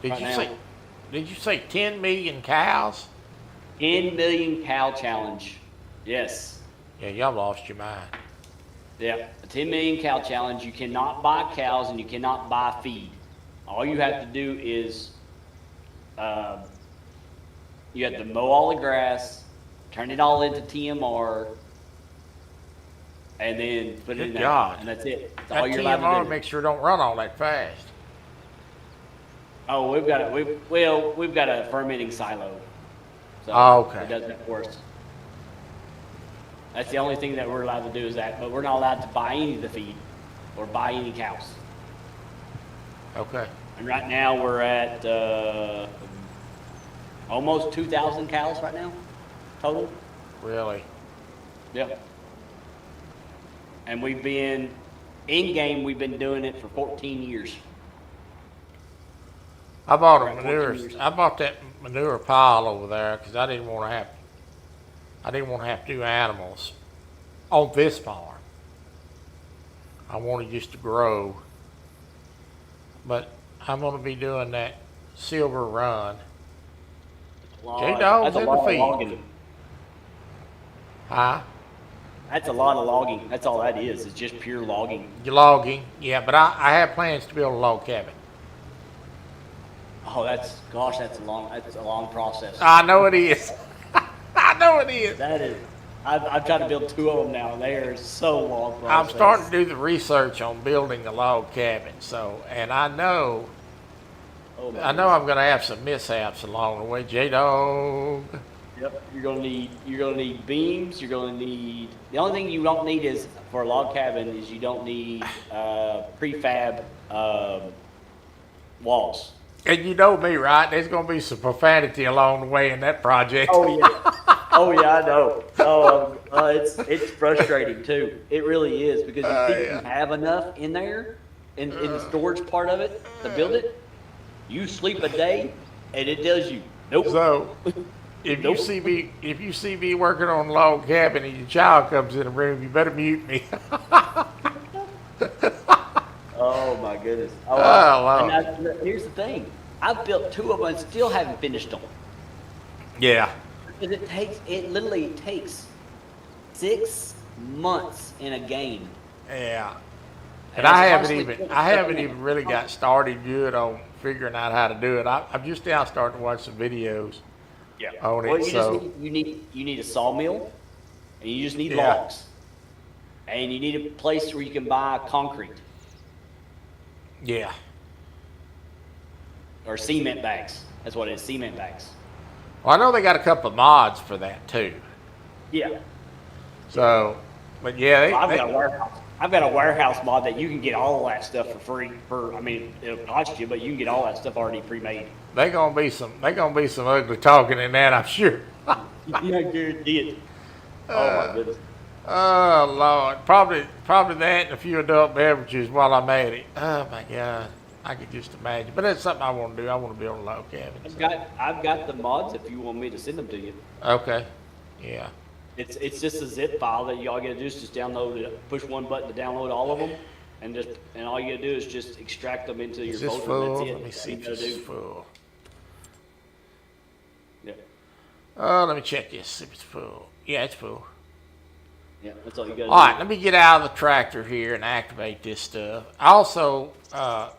Did Right you now. say? Did you say 10 million cows? 10 million cow challenge. Yes. Yeah, y'all lost your mind. Yeah. A 10 million cow challenge. You cannot buy cows and you cannot buy feed. All you have to do is you have to mow all the grass, turn it all into TMR, and then put it Good in there. God. And that's it. That's That all you're allowed TMR to do. makes sure it don't run all that fast. Oh, we've got a fermenting silo. So Oh, okay. It does that for us. That's the only thing that we're allowed to do is that, but we're not allowed to buy any of the feed or buy any cows. Okay. And right now we're at almost 2,000 cows right now, total. Really? Yep. And we've been in game. We've been doing it for 14 years. I bought We're a at manure. 14 years. I bought that manure pile over there because I didn't want to have. I didn't want to have to do animals on this farm. I wanted just to grow. But I'm going to be doing that silver run. J-Dog's That's a in the lot of feed. logging. Huh? That's a lot of logging. That's all that is. It's just pure logging. Logging. Yeah, but I have plans to build a log cabin. Oh, that's a long process. I know it is. I know it is. That is. I've tried to build 2 of them now, and they are so long process. I'm starting to do the research on building a log cabin. And I know Oh, my I'm going to have some mishaps along the way. J-Dog. Yep, you're gonna need beams. You're gonna need. The only thing you don't need is for a log cabin is you don't need prefab walls. And you know me, right? There's going to be some profanity along the way in that project. Oh yeah, oh yeah, I know. Oh, it's frustrating too. It really is because you think yeah. you have enough in there in the storage part of it to build it. You sleep a day, and it tells you nope. So, if Nope. you see me working on a log cabin and your child comes in the room, you better mute me. Oh my goodness. Oh, Lord. And here's the thing. I've built 2 of them and still haven't finished them. Yeah. Because it literally takes 6 months in a game. Yeah. And And I it's haven't constantly even putting I stuff haven't in even there. really got started good on figuring out how to do it. I'm just now starting to watch some videos on Well, it. you So just you need a sawmill, and you just need Yeah. logs, and you need a place where you can buy concrete yeah. or cement bags. That's what it is, cement bags. Well, I know they got a couple of mods for that too. Yeah. So, but yeah, I've they, got a warehouse. I've got a warehouse mod that you can get all that stuff for free. I mean, it'll cost you, but you can get all that stuff already pre-made. They gonna be some ugly talking in that, I'm sure. Yeah, guarantee it. Oh my goodness. Oh Lord, probably that and a few adult beverages while I'm at it. Oh my God, I could just imagine. But that's something I want to do. I want to build a log cabin. I've got the mods if you want me to send them to you. Okay, yeah. It's just a zip file that you all gotta do is just download it, push one button to download all of them, and all you gotta do is just extract them into your Is this folder. full? That's it. Let me see if That's all this you is gotta do. full. Yeah, Let me check this. If it's full. Yeah, it's full. yeah, that's all you gotta All right, do. let me get out of the tractor here and activate this stuff. Also,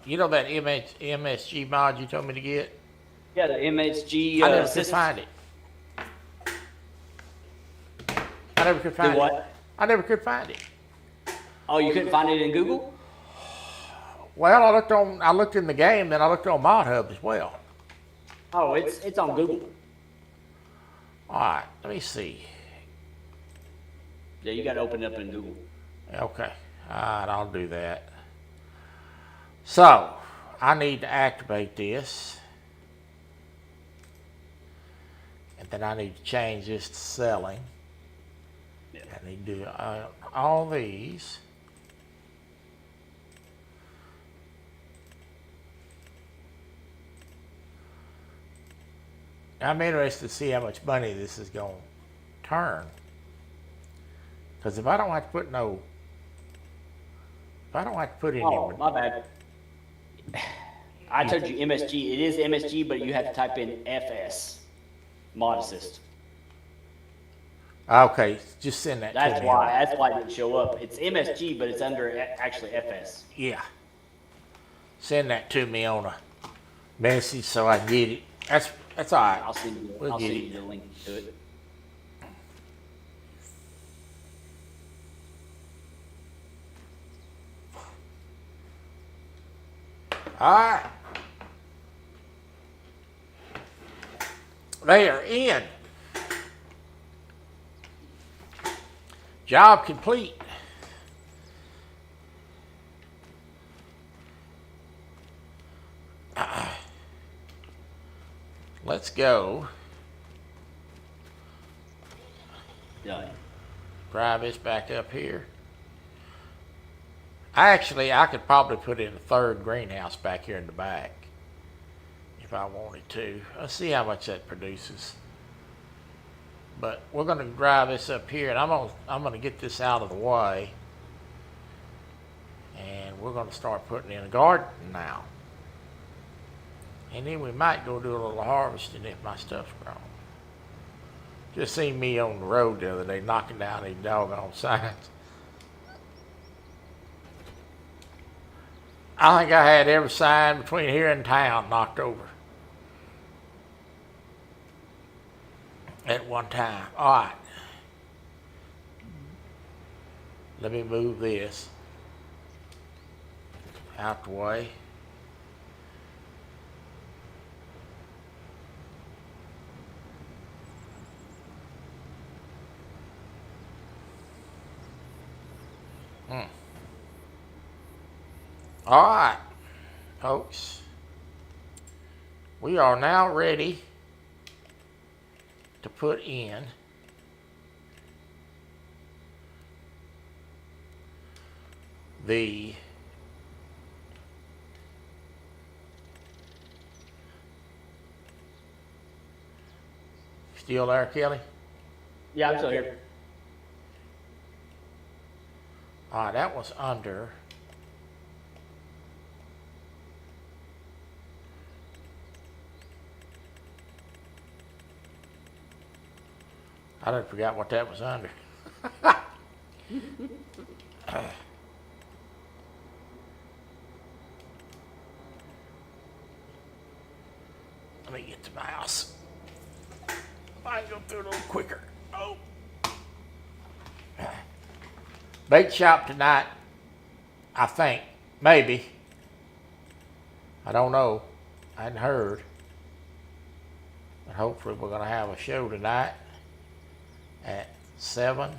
you know that MSG mod you told me to get? Yeah, the MSG I never could system. find it. I never could Do find it. what? I never could find it. Oh, you couldn't find it in Google? Well, I looked in the game, then I looked on Mod Hub as well. Oh, it's on Google. All right, let me see. Yeah, you gotta open it up in Google. Okay, all right, I'll do that. So, I need to activate this. And then I need to change this to selling. Yeah. I need to do all these. I'm interested to see how much money this is going to turn. Because if I don't have to put any, Oh, my bad. I told you MSG. It is MSG, but you have to type in FS, Mod Assist. okay, just send that to That's me. why. That's why it didn't show up. It's MSG, but it's under actually FS. Yeah. Send that to me on a message so I can get it. That's all right. I'll send you. We'll I'll get send it. you the link to it. All right. They are in. Job complete. Let's go. Yeah. Drive this back up here. I could probably put in a third greenhouse back here in the back if I wanted to. Let's see how much that produces. But we're going to drive this up here, and I'm gonna get this out of the way, and we're going to start putting in a garden now. And then we might go do a little harvesting if my stuff's grown. Just seen me on the road the other day knocking down these doggone signs. I think I had every sign between here and town knocked over at one time. All right. Let me move this out the way. All right, folks. We are now ready to put in the still there, Kelly? Yeah, I'm still here. All right, that was under. I done forgot what that was under. Let me get the mouse. I can go through it a little quicker. Oh. Bait shop tonight, I think. Maybe. I don't know. I hadn't heard. But hopefully we're going to have a show tonight at 7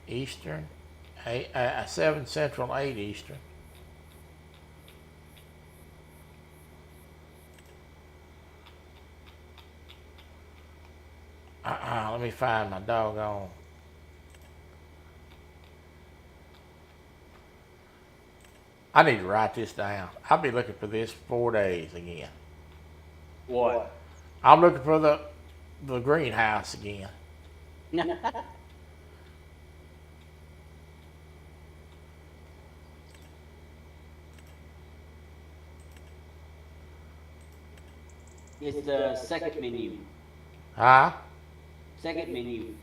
Eastern, 7 Central, 8 Eastern. Let me find my doggone. I need to write this down. I'll be looking for this 4 days again. What? I'm looking for the greenhouse again. It's the second menu. Huh? Second menu.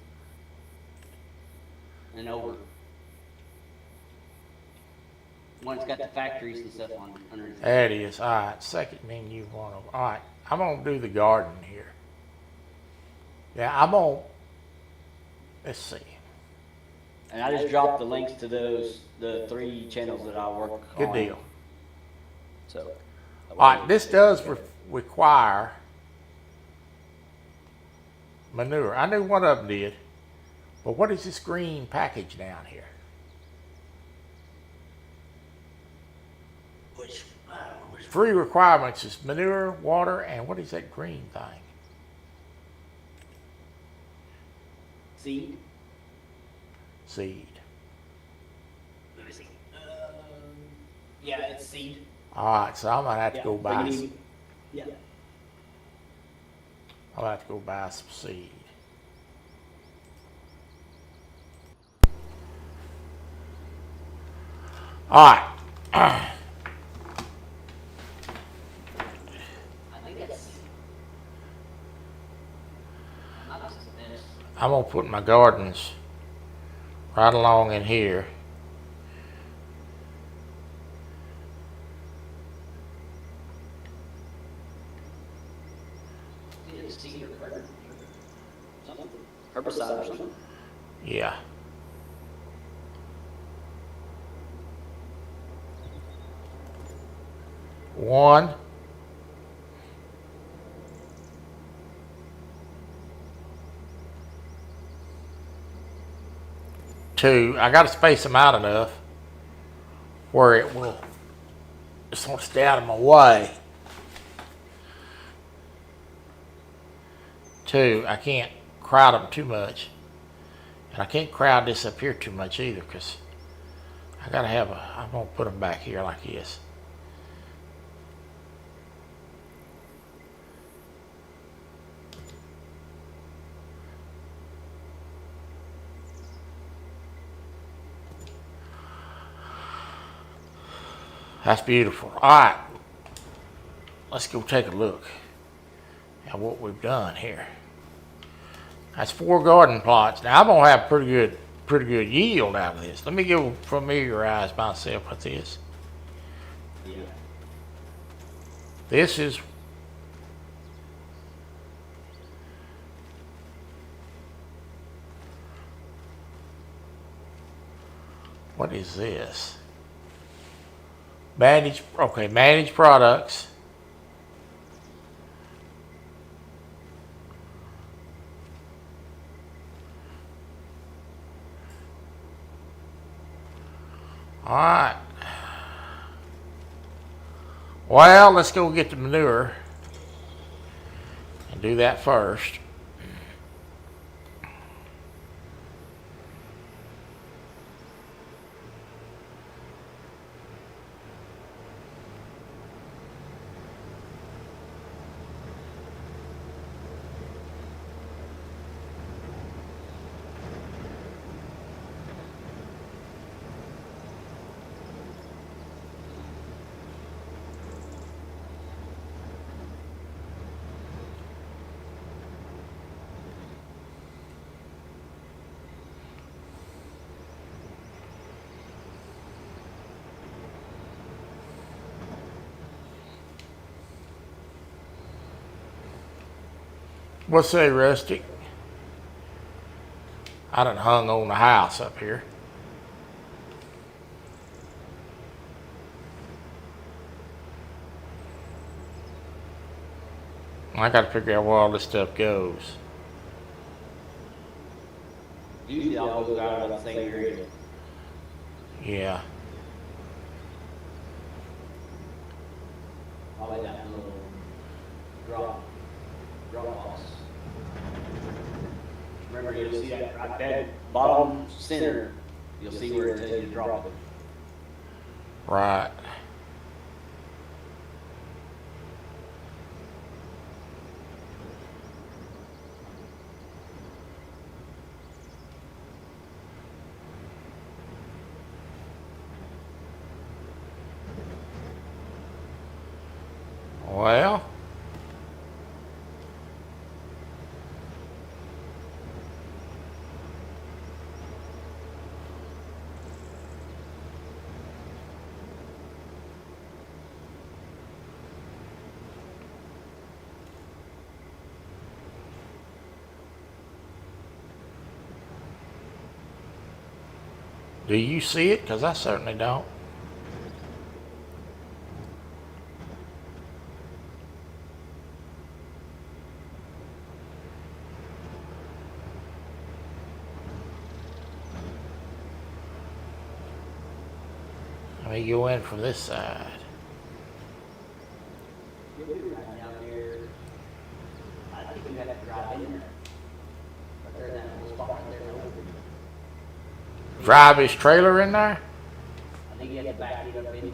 And over. One's got the factories and stuff on underneath. There it is. All right, second menu, one over. All right, I'm gonna do the garden here. Yeah, I'm gonna. Let's see. And I just dropped the links to the 3 channels that I work on. Good deal. So. All right, this does require manure. I knew one of them did, but what is this green package down here? Which 3 requirements is manure, water, and what is that green thing? seed? Seed. Let me see. Yeah, it's seed. All right, so I'm gonna have to go buy. Yeah. I'll have to go buy some seed. All right. I think that's. I'm gonna put my gardens right along in here. Herbicide or something. Yeah. One. Two. I got to space them out enough where it will just won't stay out of my way. 2. I can't crowd them too much, and I can't crowd this up here too much either, because I gotta have I'm gonna put them back here like this. That's beautiful. All right, let's go take a look at what we've done here. That's 4 garden plots. Now I'm gonna have pretty good yield out of this. Let me go familiarize myself with this. Yeah. This is what is this? Manage products. All right. Well, let's go get the manure and do that first. What's say, Rustic? I done hung on the house up here. I gotta figure out where all this stuff goes. Usually I'll go out of the same area. Yeah. All the way down to the little drop offs. Remember, you'll see that right that bottom center. You'll see where it tells you to drop it. Right. Well, do you see it? Because I certainly don't. Let me go in from this side. You'll be right down there. I think you have to drive in there. But there's that little spot right there. Drive his trailer in there? I think you have to back it up into it.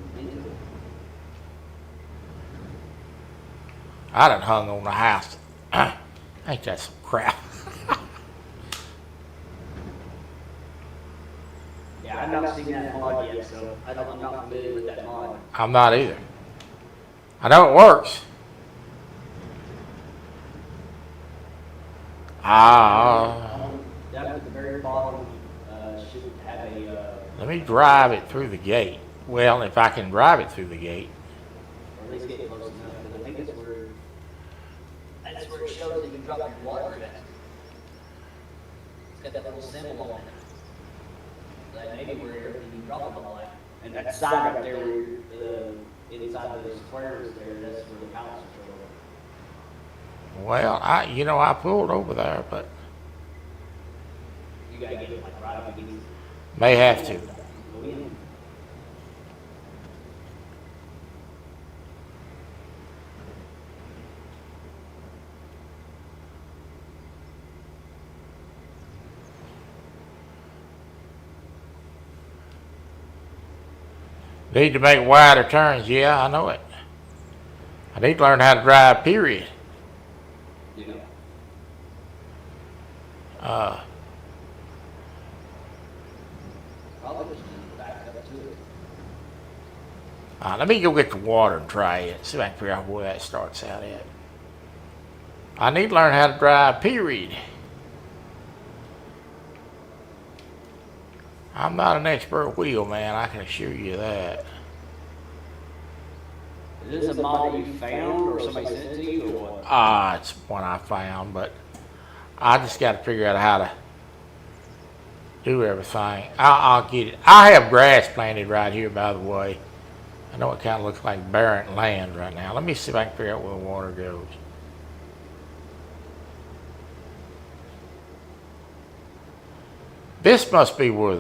I done hung on the house. Ain't that some crap? Yeah, I've not seen that mod yet, so I'm not familiar with that mod. I'm not either. I know it works. Down at the very bottom should have a, Let me drive it through the gate. Well, if I can drive it through the gate. or at least get close enough, because I think that's where it shows that you drop your water at. It's got that little symbol on it. That may be where everything you drop it all at. And that side right there, where inside of those squares there, that's where the pallets are. Well, I pulled over there, but You gotta get it like right up against. may have to. Go in. Need to make wider turns. Yeah, I know it. I need to learn how to drive, period. You know. Probably just back up to it. Let me go get the water and try it. See if I can figure out where that starts out at. I need to learn how to drive, period. I'm not an expert wheel man, I can assure you that. Is this a mod that you found or somebody sent it to you or what? It's one I found, but I just got to figure out how to do everything. I'll get it. I have grass planted right here, by the way. I know it kind of looks like barren land right now. Let me see if I can figure out where the water goes. This must be where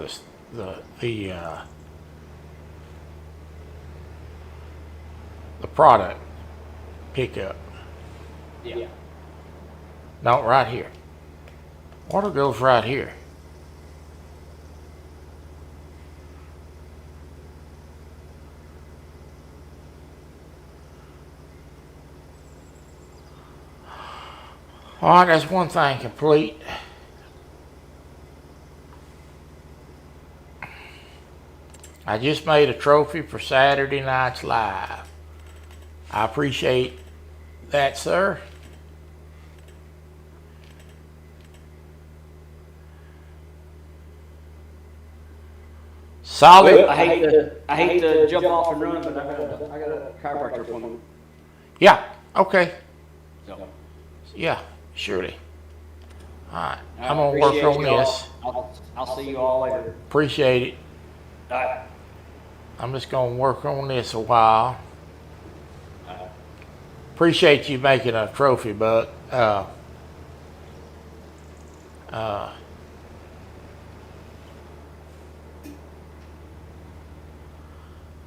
the product pickup. Yeah. No, right here. Water goes right here. All right, that's one thing complete. I just made a trophy for Saturday Night's Live. I appreciate that, sir. Solid. Well, I hate to jump off and run, but I got a chiropractor appointment. Yeah, okay. So, Yeah, surely. All right, I I'm going to work appreciate on y'all. this. I'll see you all later. Appreciate it. All right. I'm just going to work on this a while. Appreciate you making a trophy, Buck.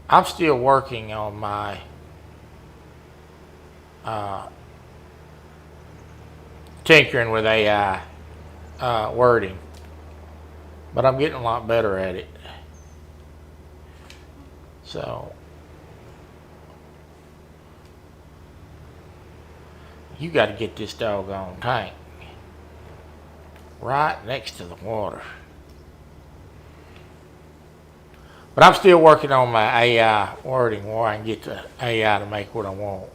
I'm still working on my tinkering with AI wording, but I'm getting a lot better at it. So you got to get this doggone tank right next to the water. But I'm still working on my AI wording where I can get the AI to make what I want.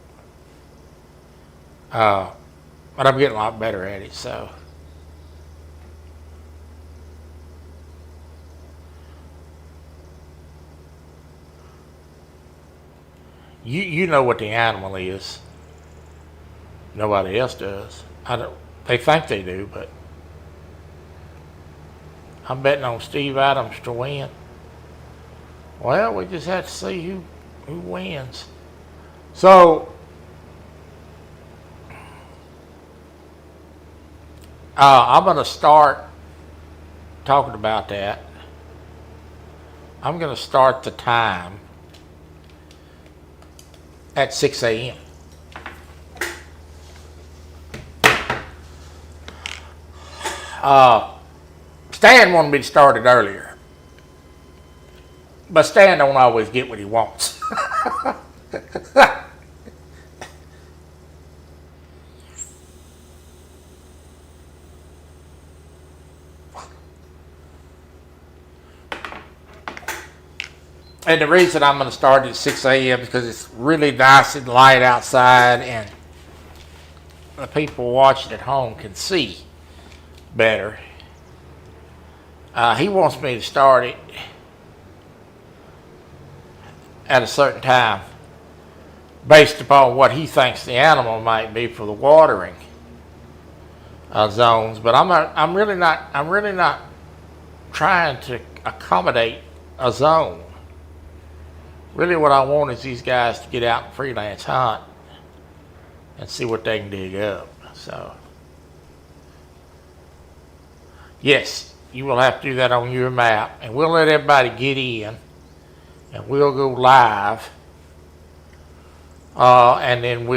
But I'm getting a lot better at it, so. You know what the animal is. Nobody else does. I don't. They think they do, but I'm betting on Steve Adams to win. Well, we just have to see who wins. So, I'm going to start talking about that. I'm going to start the time at 6 a.m. Stan wanted me to start it earlier. But Stan don't always get what he wants. And the reason I'm going to start at 6 a.m. is because it's really nice and light outside, and the people watching at home can see better. He wants me to start it at a certain time based upon what he thinks the animal might be for the watering zones. But I'm really not trying to accommodate a zone. Really what I want is these guys to get out and freelance hunt and see what they can dig up. So, yes, you will have to do that on your map, and we'll let everybody get in, and we'll go live, and then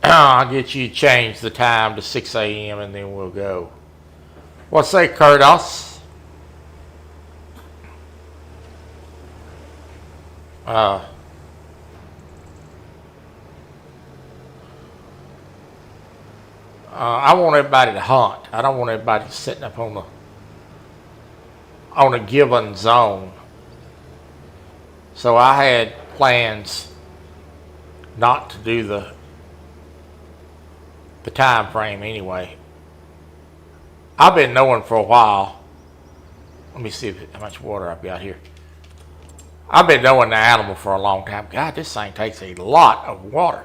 I'll get you to change the time to 6 a.m. and then we'll go. What say, Curtis? I want everybody to hunt. I don't want everybody sitting up on a given zone. So I had plans not to do the time frame anyway. I've been knowing for a while. Let me see how much water I've got here. I've been knowing the animal for a long time. God, this thing takes a lot of water.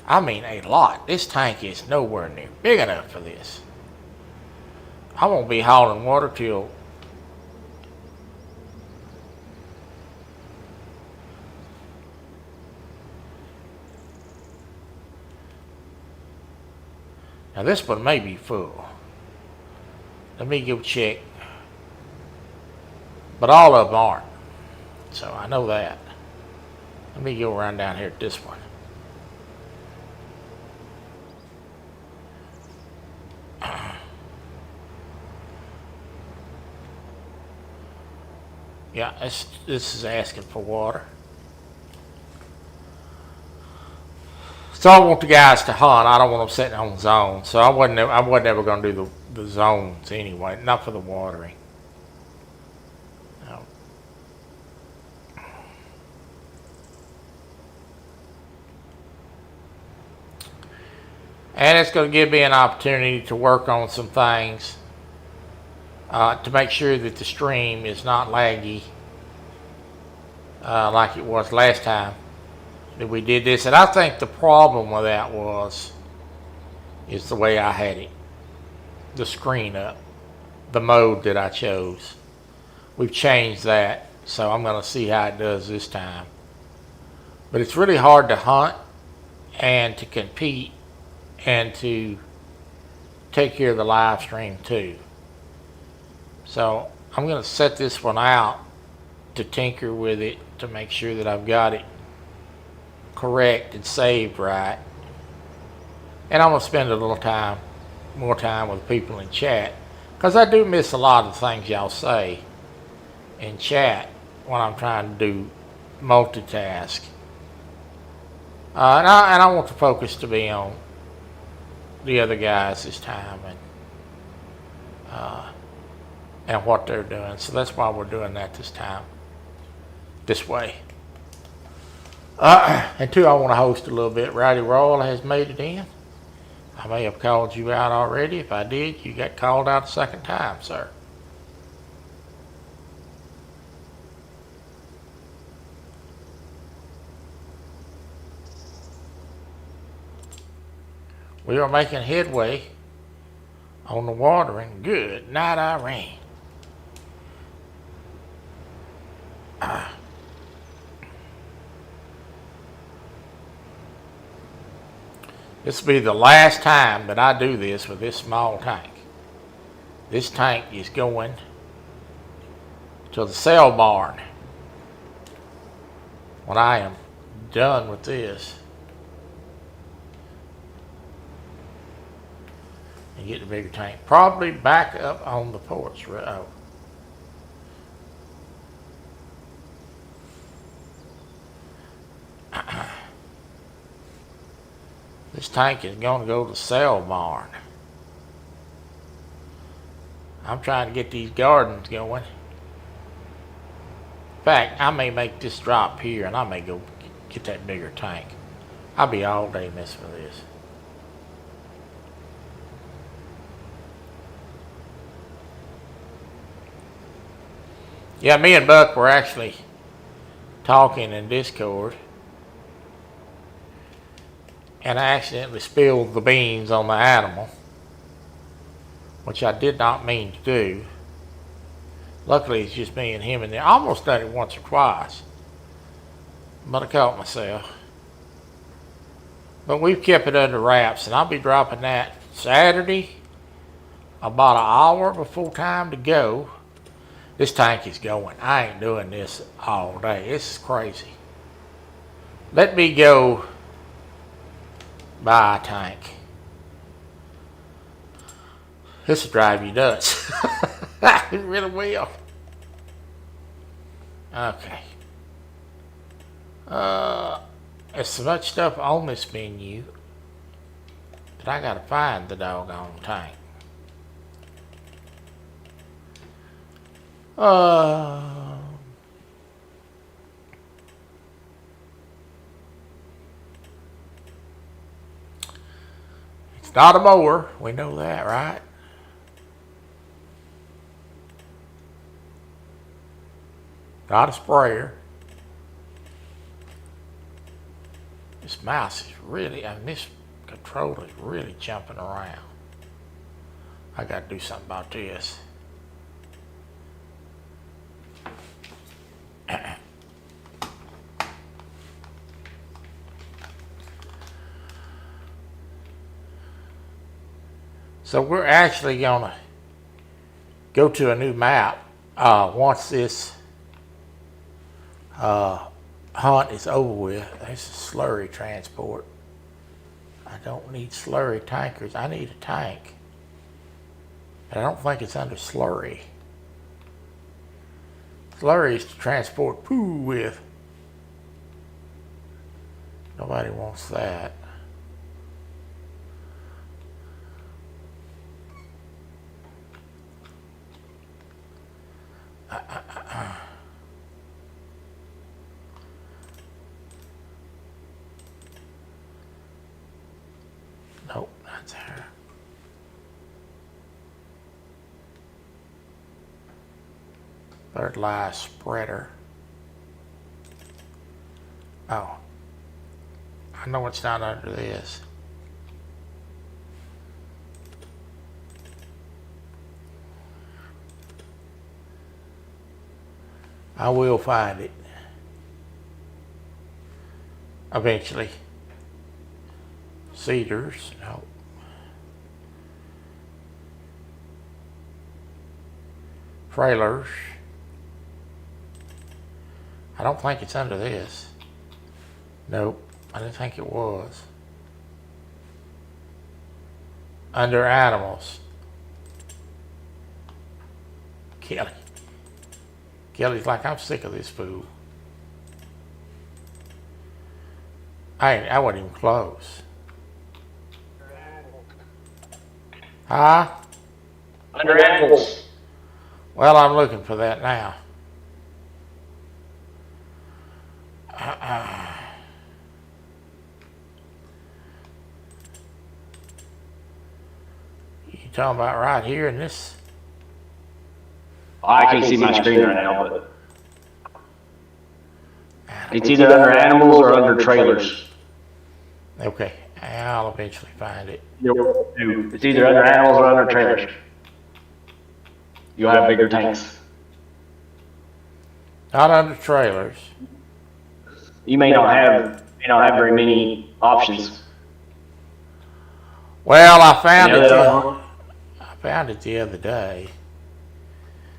I mean a lot. This tank is nowhere near big enough for this. I won't be hauling water till now this one may be full. Let me go check. But all of them aren't. So I know that. Let me go around down here at this one. Yeah, this is asking for water. So I want the guys to hunt. I don't want them sitting on zones. So I wasn't ever going to do the zones anyway, not for the watering. No. And it's going to give me an opportunity to work on some things to make sure that the stream is not laggy like it was last time that we did this. And I think the problem with that is the way I had it, the screen up, the mode that I chose. We've changed that, so I'm going to see how it does this time. But it's really hard to hunt and to compete and to take care of the live stream too. So I'm going to set this one out to tinker with it to make sure that I've got it correct and saved right. And I'm going to spend a little time, more time with people in chat, because I do miss a lot of the things y'all say in chat when I'm trying to do multitask. And I want the focus to be on the other guys this time and what they're doing. So that's why we're doing that this time, this way. And two, I want to host a little bit. Rowdy Royal has made it in. I may have called you out already. If I did, you got called out a second time, sir. We are making headway on the watering. Good night, Irene. This will be the last time that I do this with this small tank. This tank is going to the sale barn when I am done with this. And get the bigger tank. Probably back up on the porch. Oh. This tank is going to go to the sale barn. I'm trying to get these gardens going. In fact, I may make this drop here and I may go get that bigger tank. I'll be all day messing with this. Yeah, me and Buck were actually talking in Discord. And I accidentally spilled the beans on the animal, which I did not mean to do. Luckily, it's just me and him in there. I almost done it once or twice, but I caught myself. But we've kept it under wraps, and I'll be dropping that Saturday, about an hour before time to go. This tank is going. I ain't doing this all day. This is crazy. Let me go buy a tank. This will drive you nuts. It really will. Okay. There's so much stuff on this menu that I gotta find the doggone tank. It's not a mower. We know that, right? Not a sprayer. This mouse is really, and this controller is really jumping around. I gotta do something about this. So we're actually gonna go to a new map once this hunt is over with. This is slurry transport. I don't need slurry tankers. I need a tank. But I don't think it's under slurry. Slurry is to transport poo with. Nobody wants that. Nope, that's her. Fertilizer spreader. Oh, I know it's not under this. I will find it eventually. Cedars, no. Trailers. I don't think it's under this. Nope, I didn't think it was. Under animals. Kelly. Kelly's like, I'm sick of this fool. I wasn't even close. Huh? Under animals. Well, I'm looking for that now. You talking about right here in this? I can't see my screen right now, but it's either under animals or under trailers. Okay, I'll eventually find it. It's either under animals or under trailers. You'll have bigger tanks. Not under trailers. You may not have very many options. Well, I found The it. other- I found it the other day.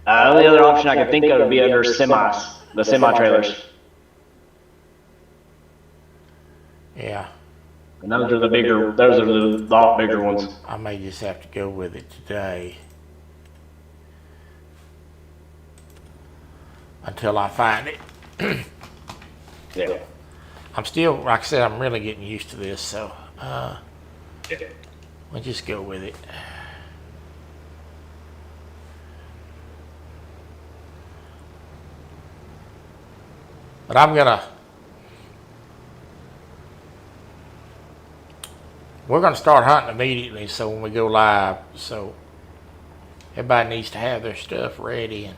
The only other option I can think of would be under semis, the semi trailers. Yeah, And those are the lot bigger ones. I may just have to go with it today until I find it. Yeah. I'm still, like I said, I'm really getting used to this, so we'll just go with it. But we're gonna start hunting immediately, so when we go live, so everybody needs to have their stuff ready and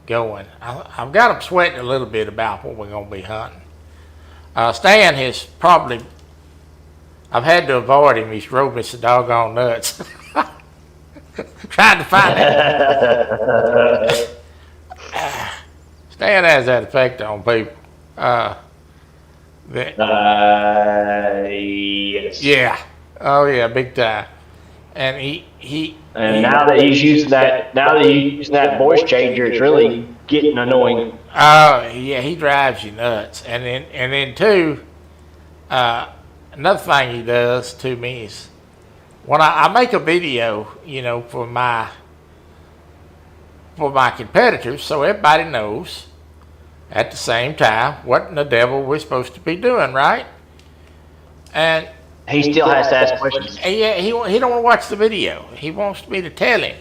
going. I've got them sweating a little bit about what we're gonna be hunting. Stan has probably, I've had to avoid him. He's drove me so doggone nuts. Trying to find it. Stan has that effect on people. Yes. Yeah. Oh yeah, big time. And Now that he's using that voice changer, it's really getting annoying. Oh yeah, he drives you nuts. And then too, another thing he does to me is when I make a video, for my competitors, so everybody knows at the same time what in the devil we're supposed to be doing, right? And He still has to ask questions. yeah, he don't want to watch the video. He wants me to tell him.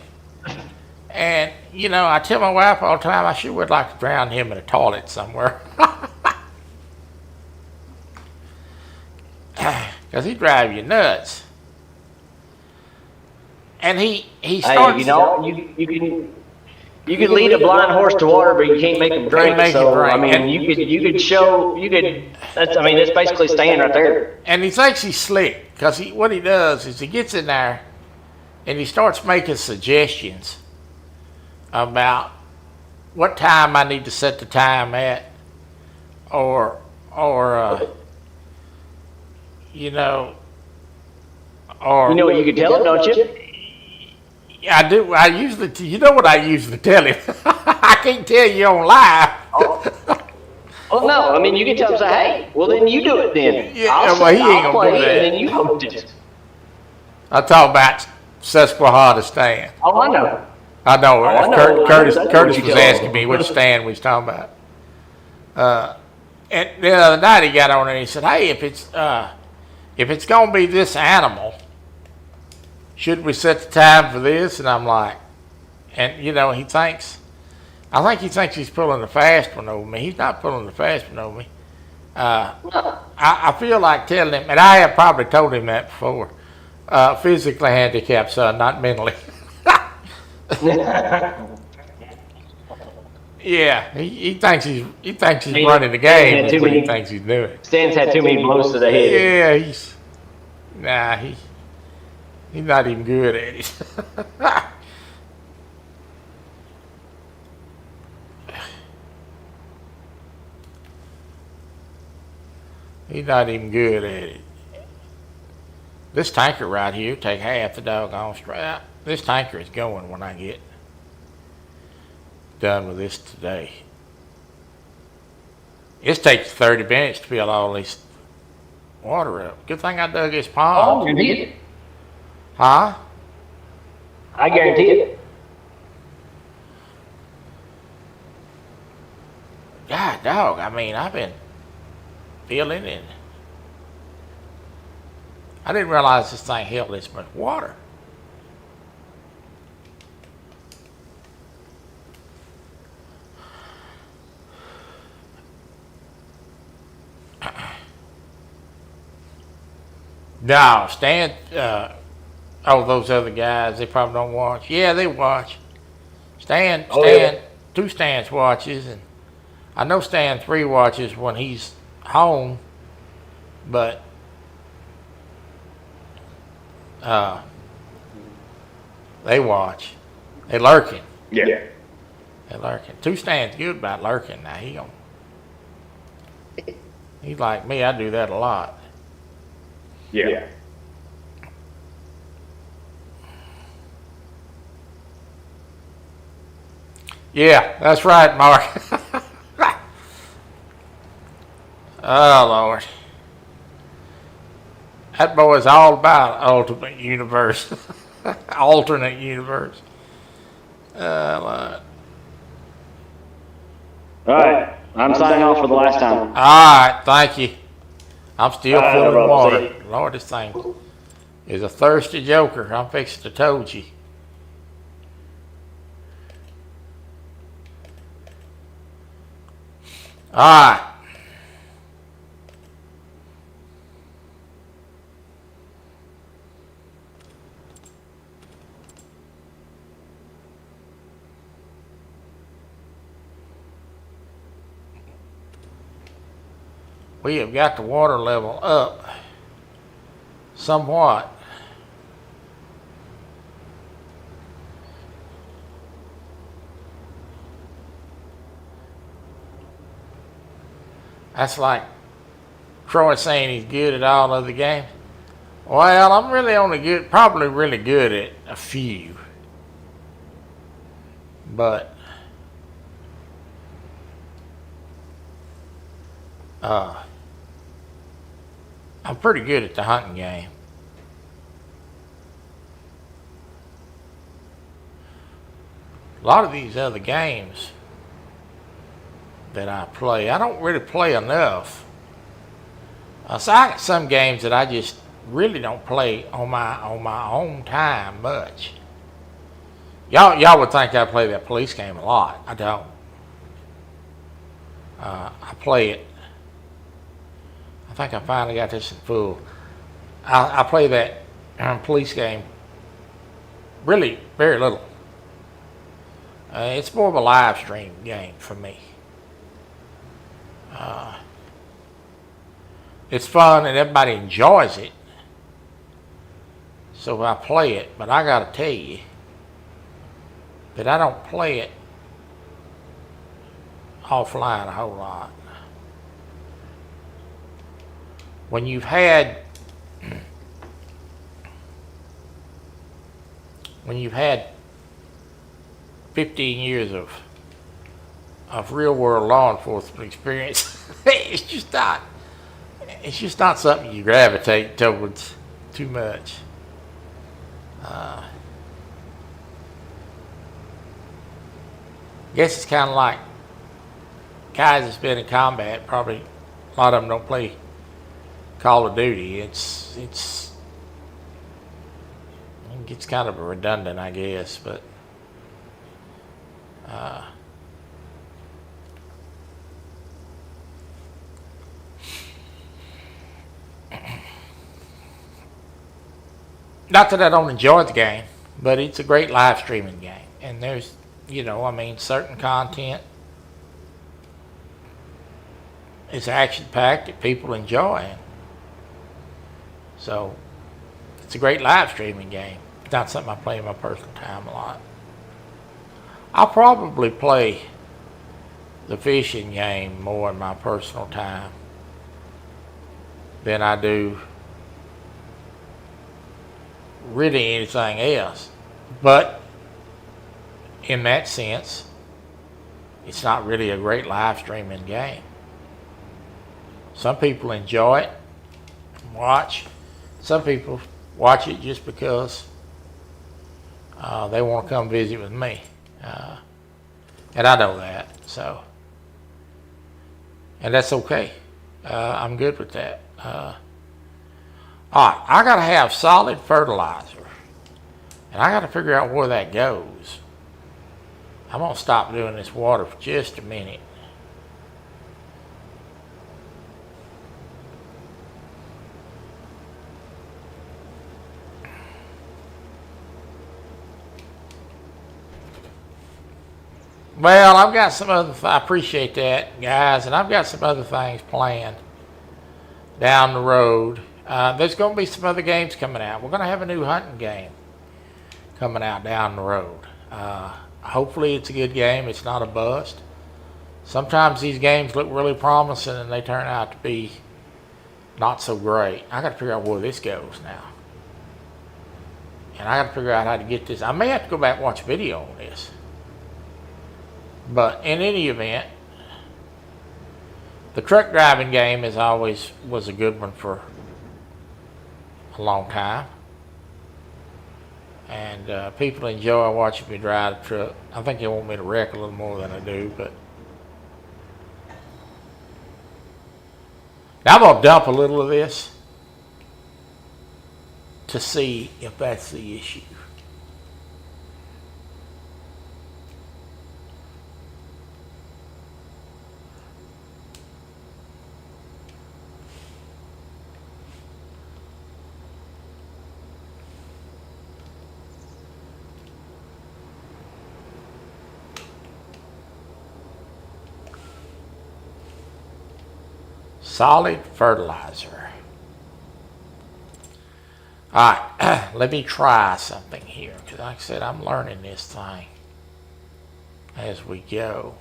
And I tell my wife all the time, I sure would like to drown him in a toilet somewhere. Because he drive you nuts. And he starts. Hey, you can lead a blind horse to water, but you can't make him drink. Make him drink. I mean, that's basically staying right there. And he thinks he's slick, because what he does is he gets in there and he starts making suggestions about what time I need to set the time at, or You know what you can tell him, don't you? I do. I usually, you know what I usually tell him. I can't tell you on live. Oh no! I mean, you can tell him, say, "Hey, well then you do it then." Yeah, well, he ain't gonna do that. And then you host it. I talk about Susquehanna Stan. Oh, I know. I know. I know. Curtis I know what was you asking told me him. which Stan we was talking about. And the other night he got on and he said, "Hey, if it's gonna be this animal, should we set the time for this?" And I'm like, and he thinks, I think he thinks he's pulling the fast one over me. He's not pulling the fast one over me. I feel like telling him, and I have probably told him that before. Physically handicapped son, not mentally. Yeah, he thinks he's running the game. That's what he thinks he's doing. Stan's had too many blows to the head. Yeah, he's not even good at it. He's not even good at it. This tanker right here take half the doggone strap. This tanker is going when I get done with this today. It takes 30 minutes to fill all this water up. Good thing I dug this Oh, pond. guarantee it. Huh? I guarantee it. God, dog. I mean, I've been filling it. I didn't realize this thing held this much water. No, Stan, those other guys, they probably don't watch. Yeah, they watch. Stan, Oh, yeah. two Stans watches, and I know Stan 3 watches when he's home, but they watch. They lurking. Yeah. They lurking. Two Stan's good about lurking now. He's like me, I do that a lot. Yeah. Yeah, that's right, Mark. Oh, Lord. That boy's all about ultimate universe. Alternate universe. Lord. All right. I'm signing off for the last time. All right, thank you. I'm still All right, full no of problem. water. See you. Lord, this thing is a thirsty joker. I'm fixing to told you. All right. We have got the water level up somewhat. That's like Troy saying he's good at all other games. Well, I'm really only good, probably really good at a few. But I'm pretty good at the hunting game. A lot of these other games that I play, I don't really play enough. So I got some games that I just really don't play on my own time much. Y'all would think I play that police game a lot. I don't. I play it. I think I finally got this in full. I play that police game really very little. It's more of a live stream game for me. It's fun and everybody enjoys it. So I play it, but I gotta tell you that I don't play it offline a whole lot. When you've had 15 years of real world law enforcement experience, it's just not something you gravitate towards too much. Guess it's kind of like guys that's been in combat. Probably a lot of them don't play Call of Duty. It gets kind of redundant, I guess, but not that I don't enjoy the game, but it's a great live streaming game, and there's certain content is action packed that people enjoy. So it's a great live streaming game. It's not something I play in my personal time a lot. I'll probably play the fishing game more in my personal time than I do really anything else. But in that sense, it's not really a great live streaming game. Some people enjoy it, watch. Some people watch it just because they want to come visit with me. And I know that, so. And that's okay. I'm good with that. All right, I got to have solid fertilizer. And I got to figure out where that goes. I'm going to stop doing this water for just a minute. Well, I've got some other, I appreciate that, guys, and I've got some other things planned down the road. There's going to be some other games coming out. We're going to have a new hunting game coming out down the road. Hopefully it's a good game. It's not a bust. Sometimes these games look really promising and they turn out to be not so great. I got to figure out where this goes now. And I got to figure out how to get this. I may have to go back and watch a video on this. But in any event, the truck driving game is always was a good one for a long time. And people enjoy watching me drive the truck. I think they want me to wreck a little more than I do, but now I'm going to dump a little of this to see if that's the issue. Solid fertilizer. All right, let me try something here, because like I said, I'm learning this thing as we go.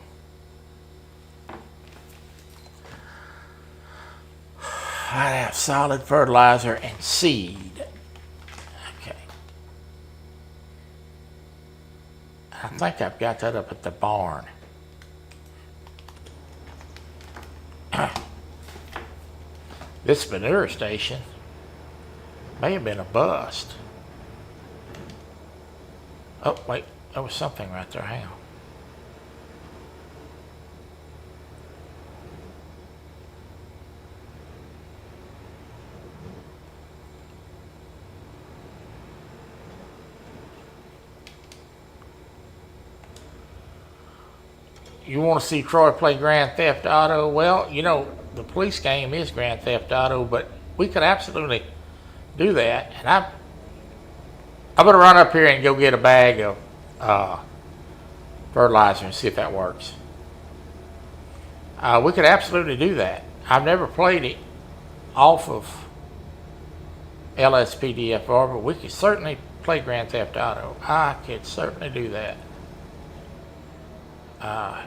I have solid fertilizer and seed. Okay. I think I've got that up at the barn. This manure station may have been a bust. Oh, wait, there was something right there. Hang on. You want to see Troy play Grand Theft Auto? Well, you know, the police game is Grand Theft Auto, but we could absolutely do that. And I'm going to run up here and go get a bag of fertilizer and see if that works. We could absolutely do that. I've never played it off of LSPDFR, but we could certainly play Grand Theft Auto. I could certainly do that. All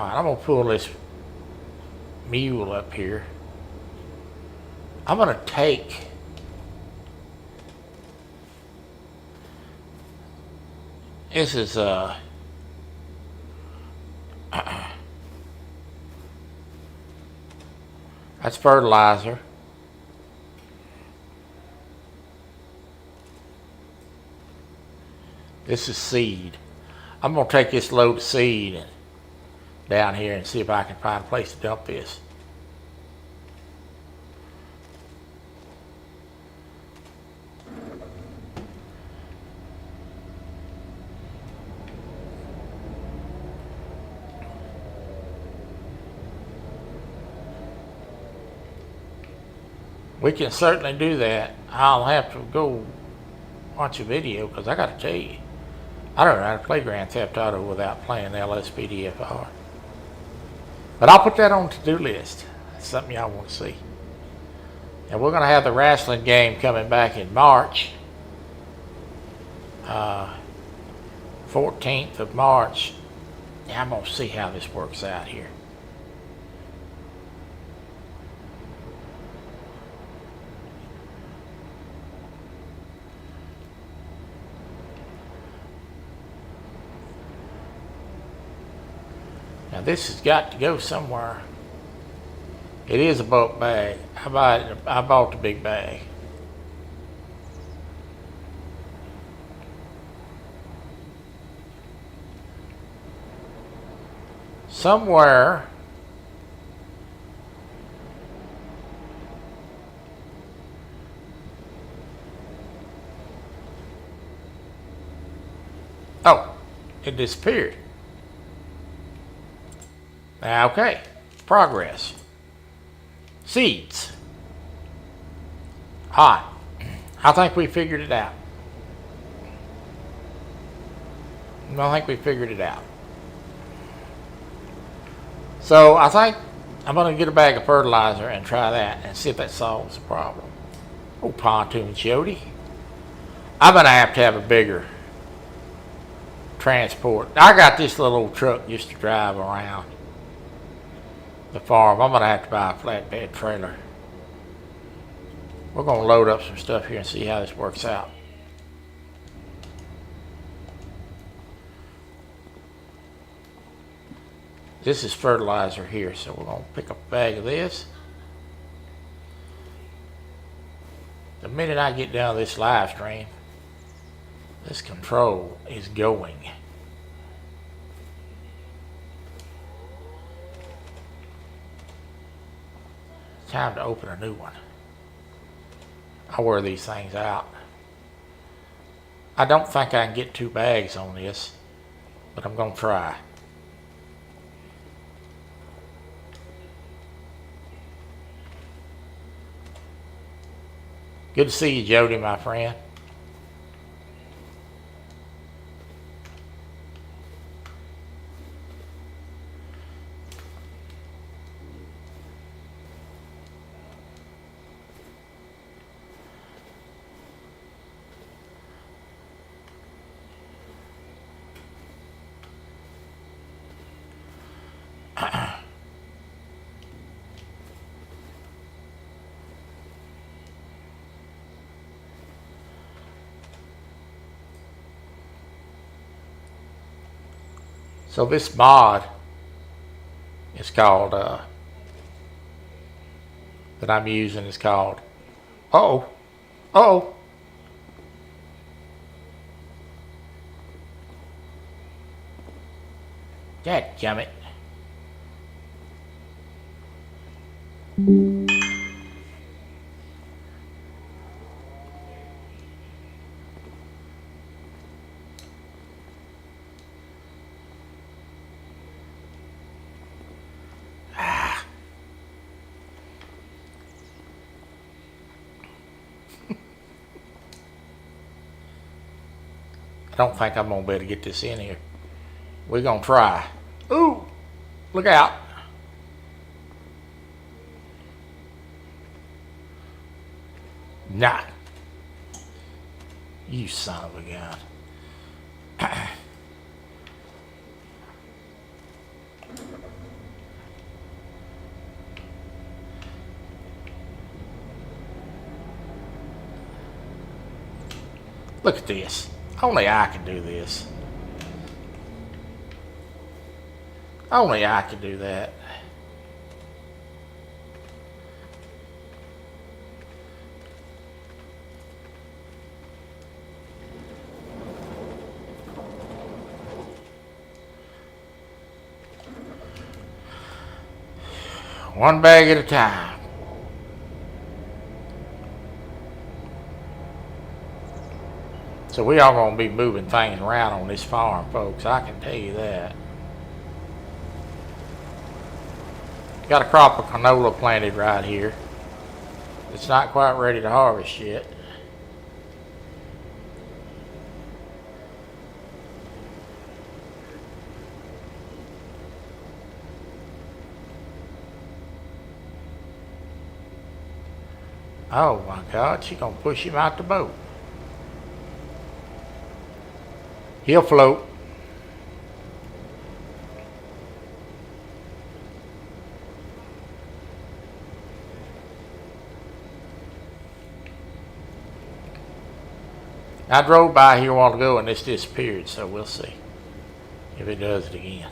right, I'm going to pull this mule up here. I'm going to take this is that's fertilizer. This is seed. I'm going to take this load of seed down here and see if I can find a place to dump this. We can certainly do that. I'll have to go watch a video because I got to tell you, I don't know how to play Grand Theft Auto without playing LSPDFR. But I'll put that on the to-do list. That's something y'all want to see. And we're going to have the wrestling game coming back in March. 14th of March. Yeah, I'm going to see how this works out here. Now this has got to go somewhere. It is a bulk bag. I bought the big bag. Somewhere oh, it disappeared. Okay, progress. Seeds. Alright, I think we figured it out. I think we figured it out. So I think I'm going to get a bag of fertilizer and try that and see if that solves the problem. Oh, pontoon Jody. I'm going to have a bigger transport. I got this little old truck just to drive around the farm. I'm going to have to buy a flatbed trailer. We're going to load up some stuff here and see how this works out. This is fertilizer here, so we're going to pick up a bag of this. The minute I get down this live stream, this control is going. Time to open a new one. I'll wear these things out. I don't think I can get 2 bags on this, but I'm going to try. Good to see you, Jody, my friend. So this mod is called, that I'm using is called, God damn it. I don't think I'm going to be able to get this in here. We're going to try. Ooh, look out. Nah. You son of a gun. Look at this. Only I can do this. Only I can do that. One bag at a time. So we are going to be moving things around on this farm, folks. I can tell you that. Got a crop of canola planted right here. It's not quite ready to harvest yet. Oh my God, she's going to push him out the boat. He'll float. I drove by here a while ago and this disappeared, so we'll see if it does it again.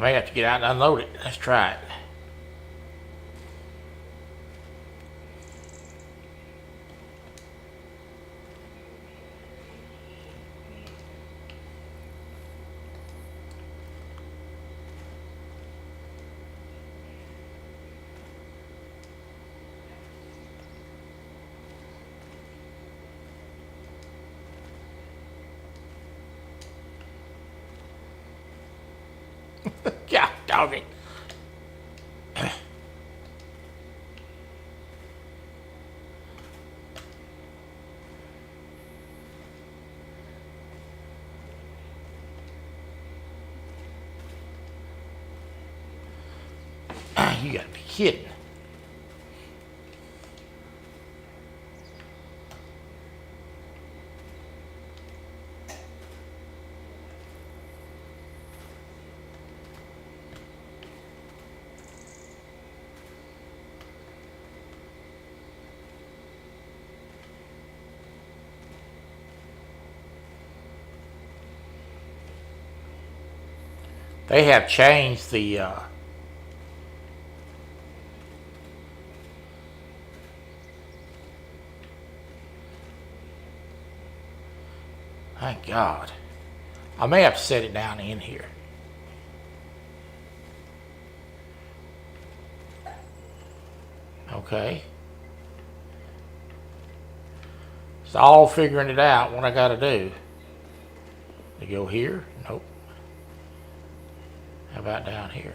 may have to get out and unload it. Let's try it. Yeah, dog it. You gotta be kidding. They have changed the thank God. I may have to set it down in here. Okay. It's all figuring it out what I gotta do. To go here? Nope. How about down here?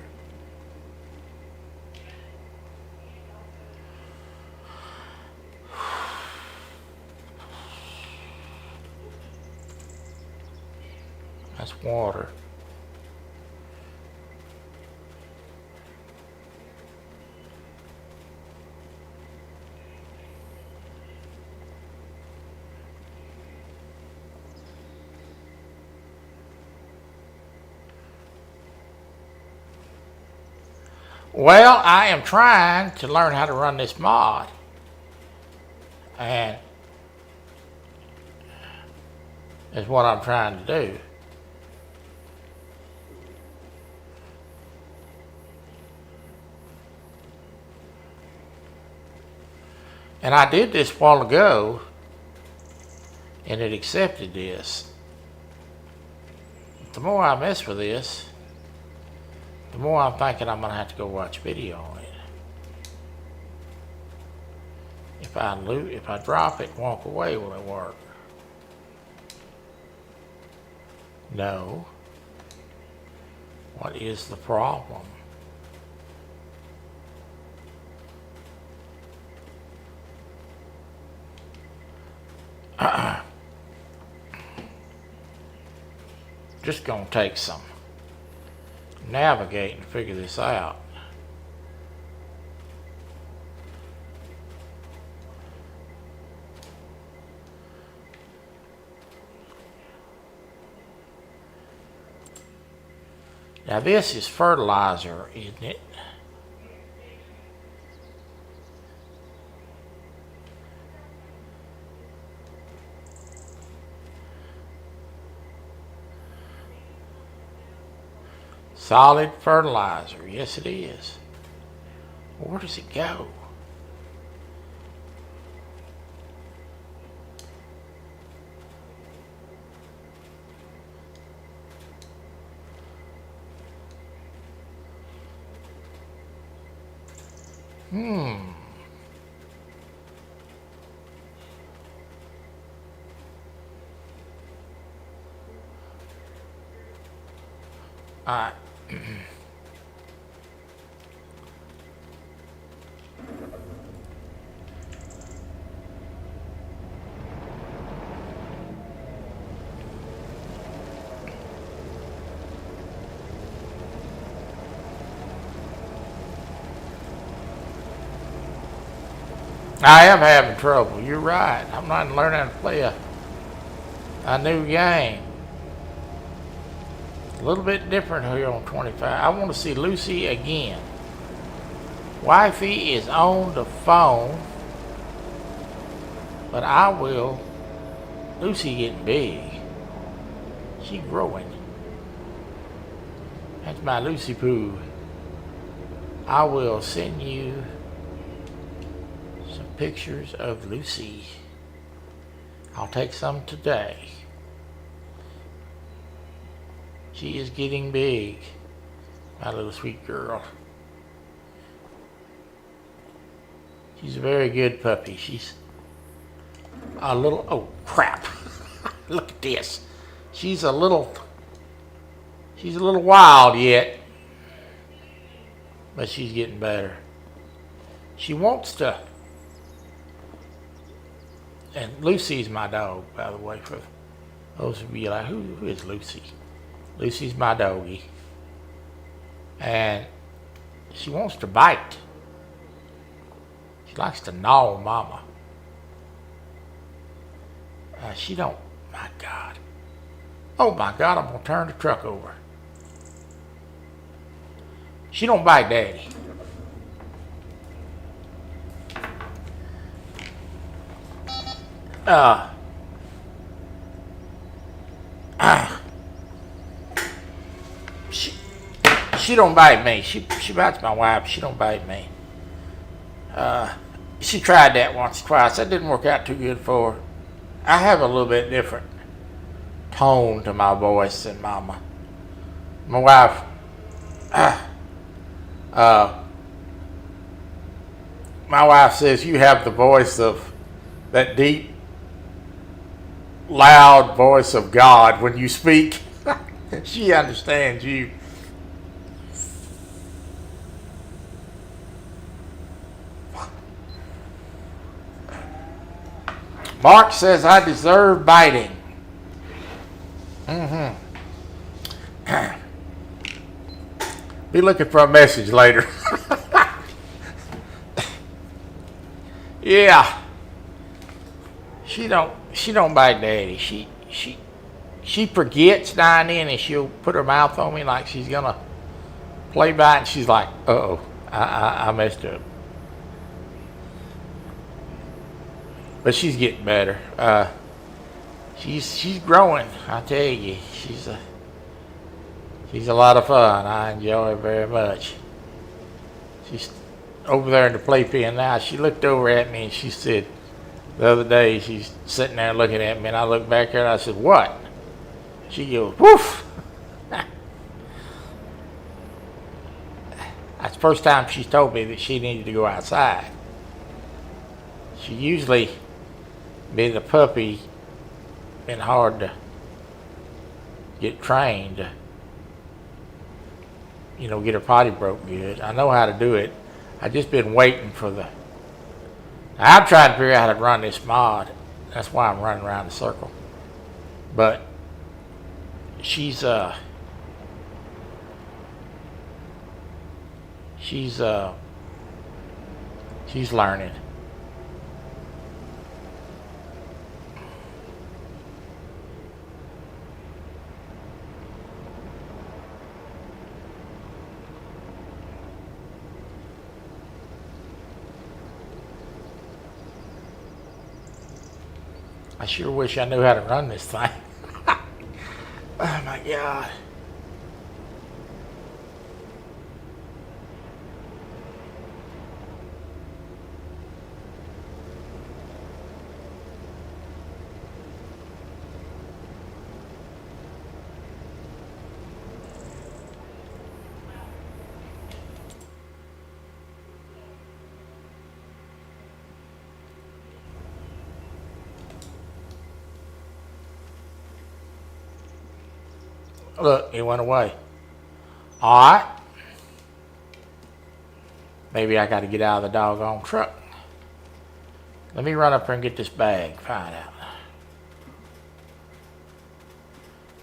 That's water. Well, I am trying to learn how to run this mod. And that's what I'm trying to do. And I did this a while ago, and it accepted this. The more I mess with this, the more I'm thinking I'm going to have to go watch video on it. If I drop it and walk away, will it work? No. What is the problem? Just gonna take some navigating to figure this out. Now this is fertilizer, isn't it? Solid fertilizer, yes it is. Where does it go? Alright. I am having trouble. You're right. I'm not learning how to play a new game. A little bit different here on 25. I want to see Lucy again. Wifey is on the phone, but I will. Lucy getting big. She growing. That's my Lucy Poo. I will send you some pictures of Lucy. I'll take some today. She is getting big, my little sweet girl. She's a very good puppy. She's a little, oh crap. Look at this. She's a little wild yet, but she's getting better. She wants to, and Lucy's my dog, by the way, for those of you like, who is Lucy? Lucy's my doggie. And she wants to bite. She likes to gnaw mama. She don't, my God. Oh my God, I'm gonna turn the truck over. She don't bite daddy. She don't bite me. She bites my wife. She don't bite me. She tried that once or twice. That didn't work out too good for her. I have a little bit different tone to my voice than mama. My wife, my wife says you have the voice of that deep, loud voice of God when you speak. She understands you. Mark says I deserve biting. Be looking for a message later. Yeah. She don't bite daddy. She forgets now and then, and she'll put her mouth on me like she's gonna play bite, and she's like, uh-oh, I messed up. But she's getting better. She's growing. I tell you, she's a lot of fun. I enjoy her very much. She's over there in the playpen now. She looked over at me and she said, the other day she's sitting there looking at me, and I looked back at her and I said, "What?" She goes, "Woof." That's the first time she's told me that she needed to go outside. She usually, being a puppy, been hard to get trained to, get her potty broke good. I know how to do it. I just been waiting for I'm trying to figure out how to run this mod. That's why I'm running around the circle. But she's learning. I sure wish I knew how to run this thing. Oh my God. Look, he went away. All right. Maybe I got to get out of the doggone truck. Let me run up here and get this bag. Find out.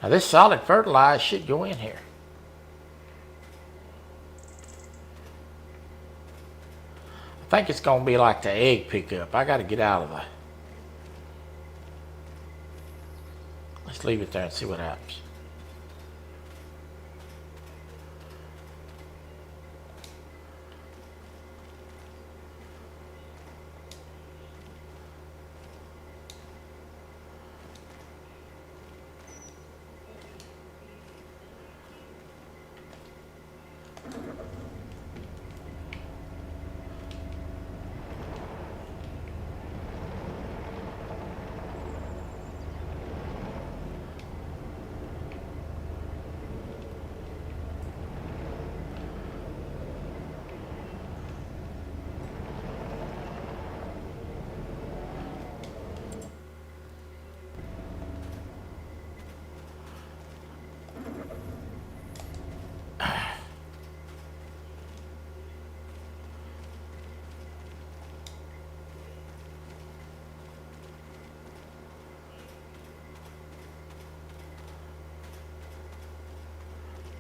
Now this solid fertilizer should go in here. I think it's going to be like the egg pickup. I got to get out of the... Let's leave it there and see what happens.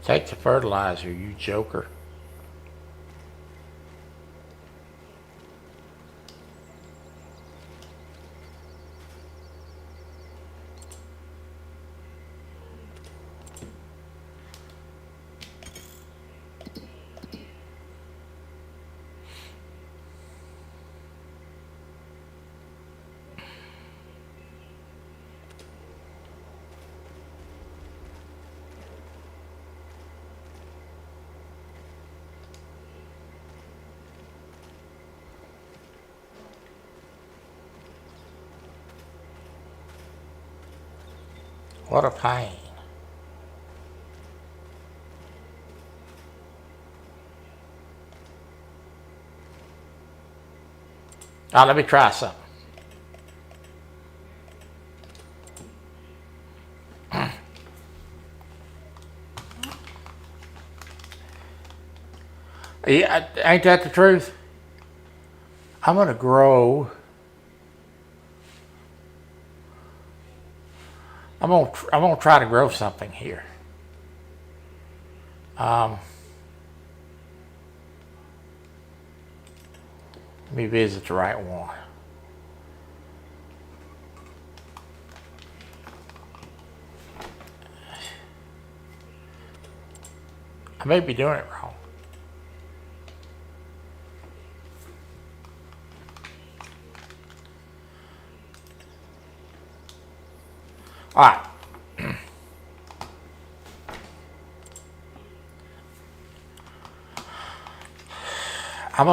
Take the fertilizer, you joker. What a pain. Let me try something. Yeah, ain't that the truth? I'm gonna grow. I'm gonna try to grow something here. Let me visit the right one. I may be doing it wrong. All right. I'm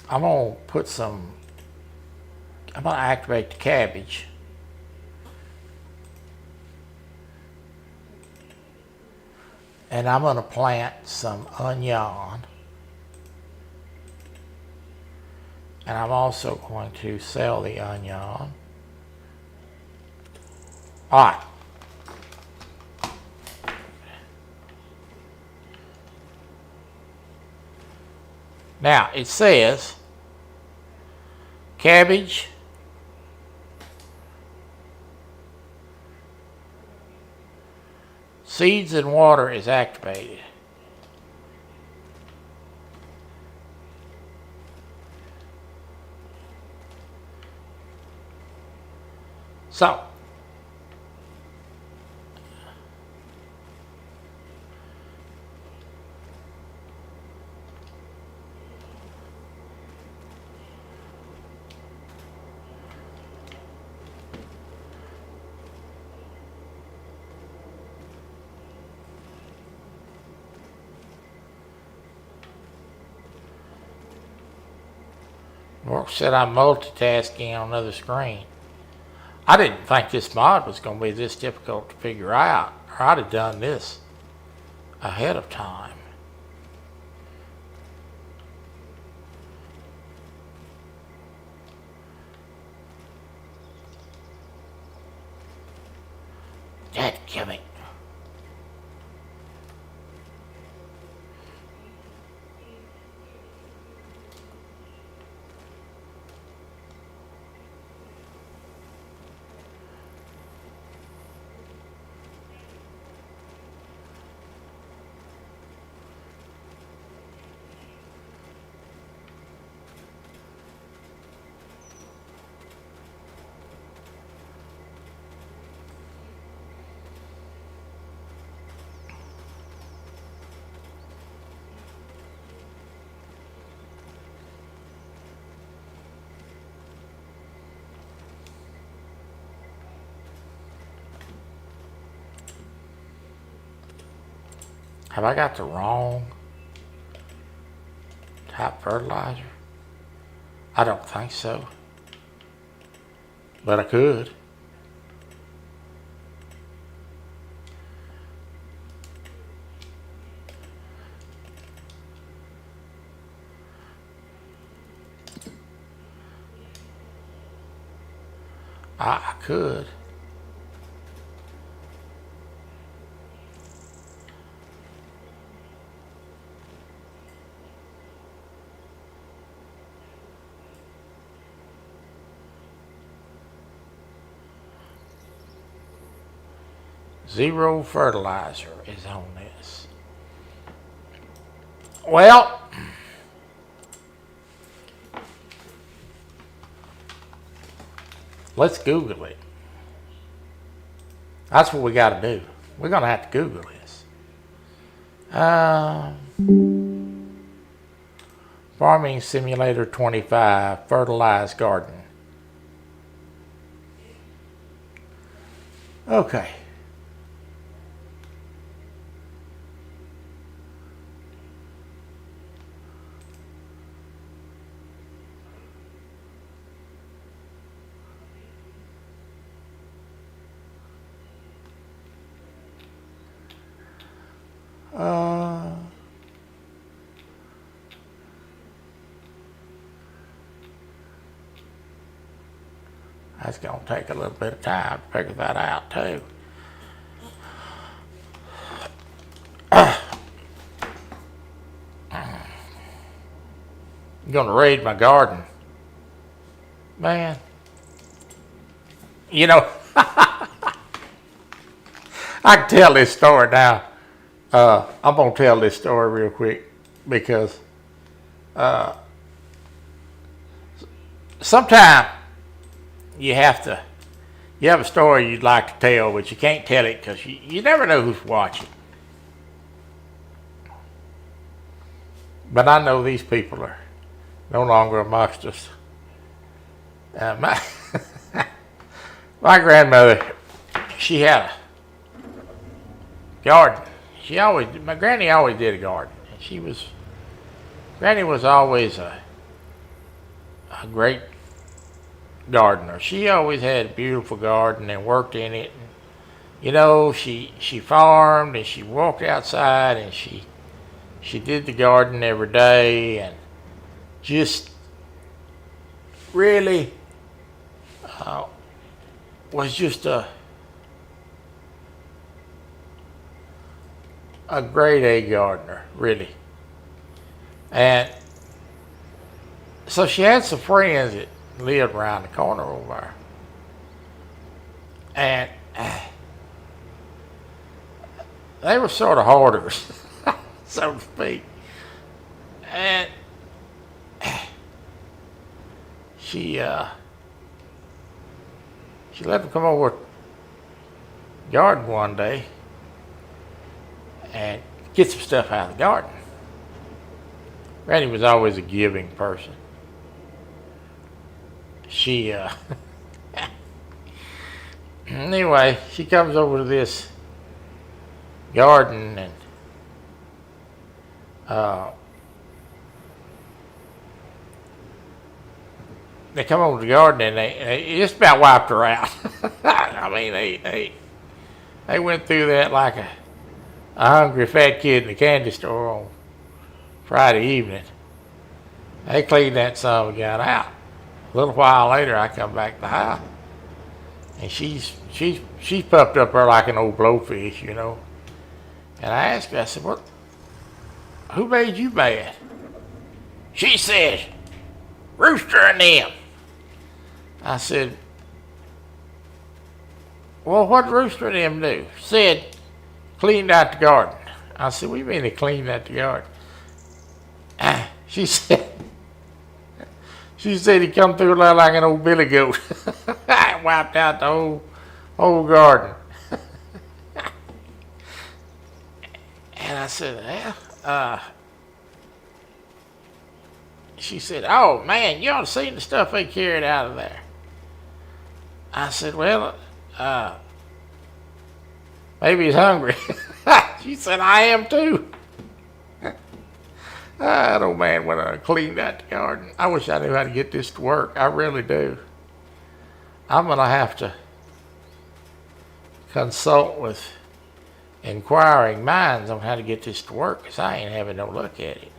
gonna put some. I'm gonna activate the cabbage. And I'm gonna plant some onion. And I'm also going to sell the onion. All right. Now it says cabbage, seeds and water is activated. So Mark said I'm multitasking on another screen. I didn't think this mod was going to be this difficult to figure out, or I'd have done this ahead of time. Dadgummit. Have I got the wrong type fertilizer? I don't think so. But I could. I could. Zero fertilizer is on this. Well, let's Google it. That's what we got to do. We're going to have to Google this. Farming Simulator 25, fertilized garden. Okay. That's going to take a little bit of time to figure that out too. I'm going to raid my garden. Man. You know, I can tell this story now. I'm going to tell this story real quick because sometimes you have a story you'd like to tell, but you can't tell it because you never know who's watching. But I know these people are no longer amongst us. My grandmother, she had a garden. My granny always did a garden. And Granny was always a great gardener. She always had a beautiful garden and worked in it. And, you know, she farmed and she walked outside and she did the garden every day and just really was just a grade A gardener, really. And so she had some friends that lived around the corner over there. And they were sort of hoarders, so to speak. And she let them come over to the garden one day and get some stuff out of the garden. Granny was always a giving person. She, anyway, she comes over to this garden and, they come over to the garden and they just about wiped her out. I mean, they went through that like a hungry fat kid in the candy store on Friday evening. They cleaned that son of a gun out. A little while later, I come back to the house, and she's puffed up there like an old blowfish, you know. And I asked her, I said, "What? Who made you mad?" She said, "Rooster and them." I said, "Well, what Rooster and them do?" She said, "Cleaned out the garden." I said, "What do you mean they cleaned out the garden?" She said he come through there like an old billy goat. Wiped out the whole garden. And I said, "Yeah." She said, "Oh man, you ought to see the stuff they carried out of there." I said, "Well, maybe he's hungry." She said, "I am too." That old man went and cleaned out the garden. I wish I knew how to get this to work. I really do. I'm going to have to consult with inquiring minds on how to get this to work because I ain't having no luck at it.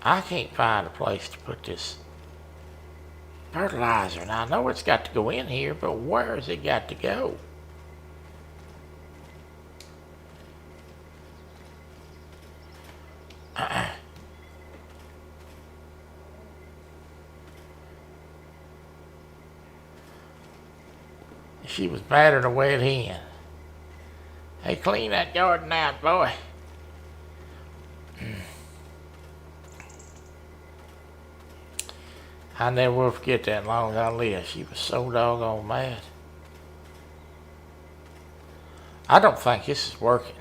I can't find a place to put this fertilizer. And I know it's got to go in here, but where has it got to go? She was madder than a wet hen. "Hey, clean that garden out, boy." I never will forget that as long as I live. She was so doggone mad. I don't think this is working.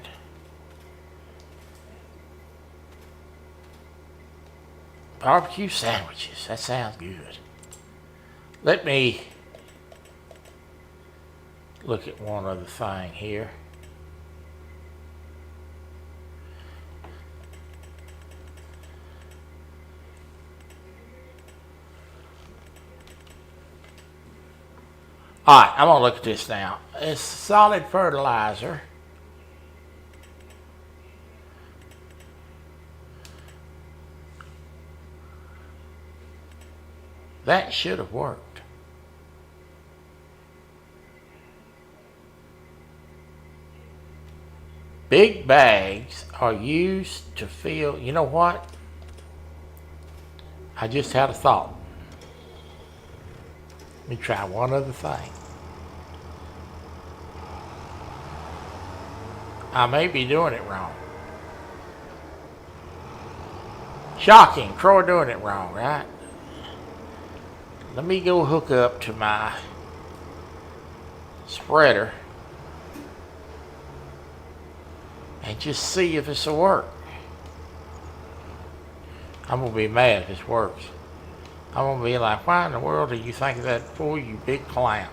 Barbecue sandwiches. That sounds good. Let me look at one other thing here. All right, I'm going to look at this now. It's solid fertilizer. That should have worked. Big bags are used to fill, you know what? I just had a thought. Let me try one other thing. I may be doing it wrong. Shocking, Troy doing it wrong, right? Let me go hook up to my spreader and just see if this will work. I'm going to be mad if this works. I'm going to be like, why in the world do you think of that for, you big clown?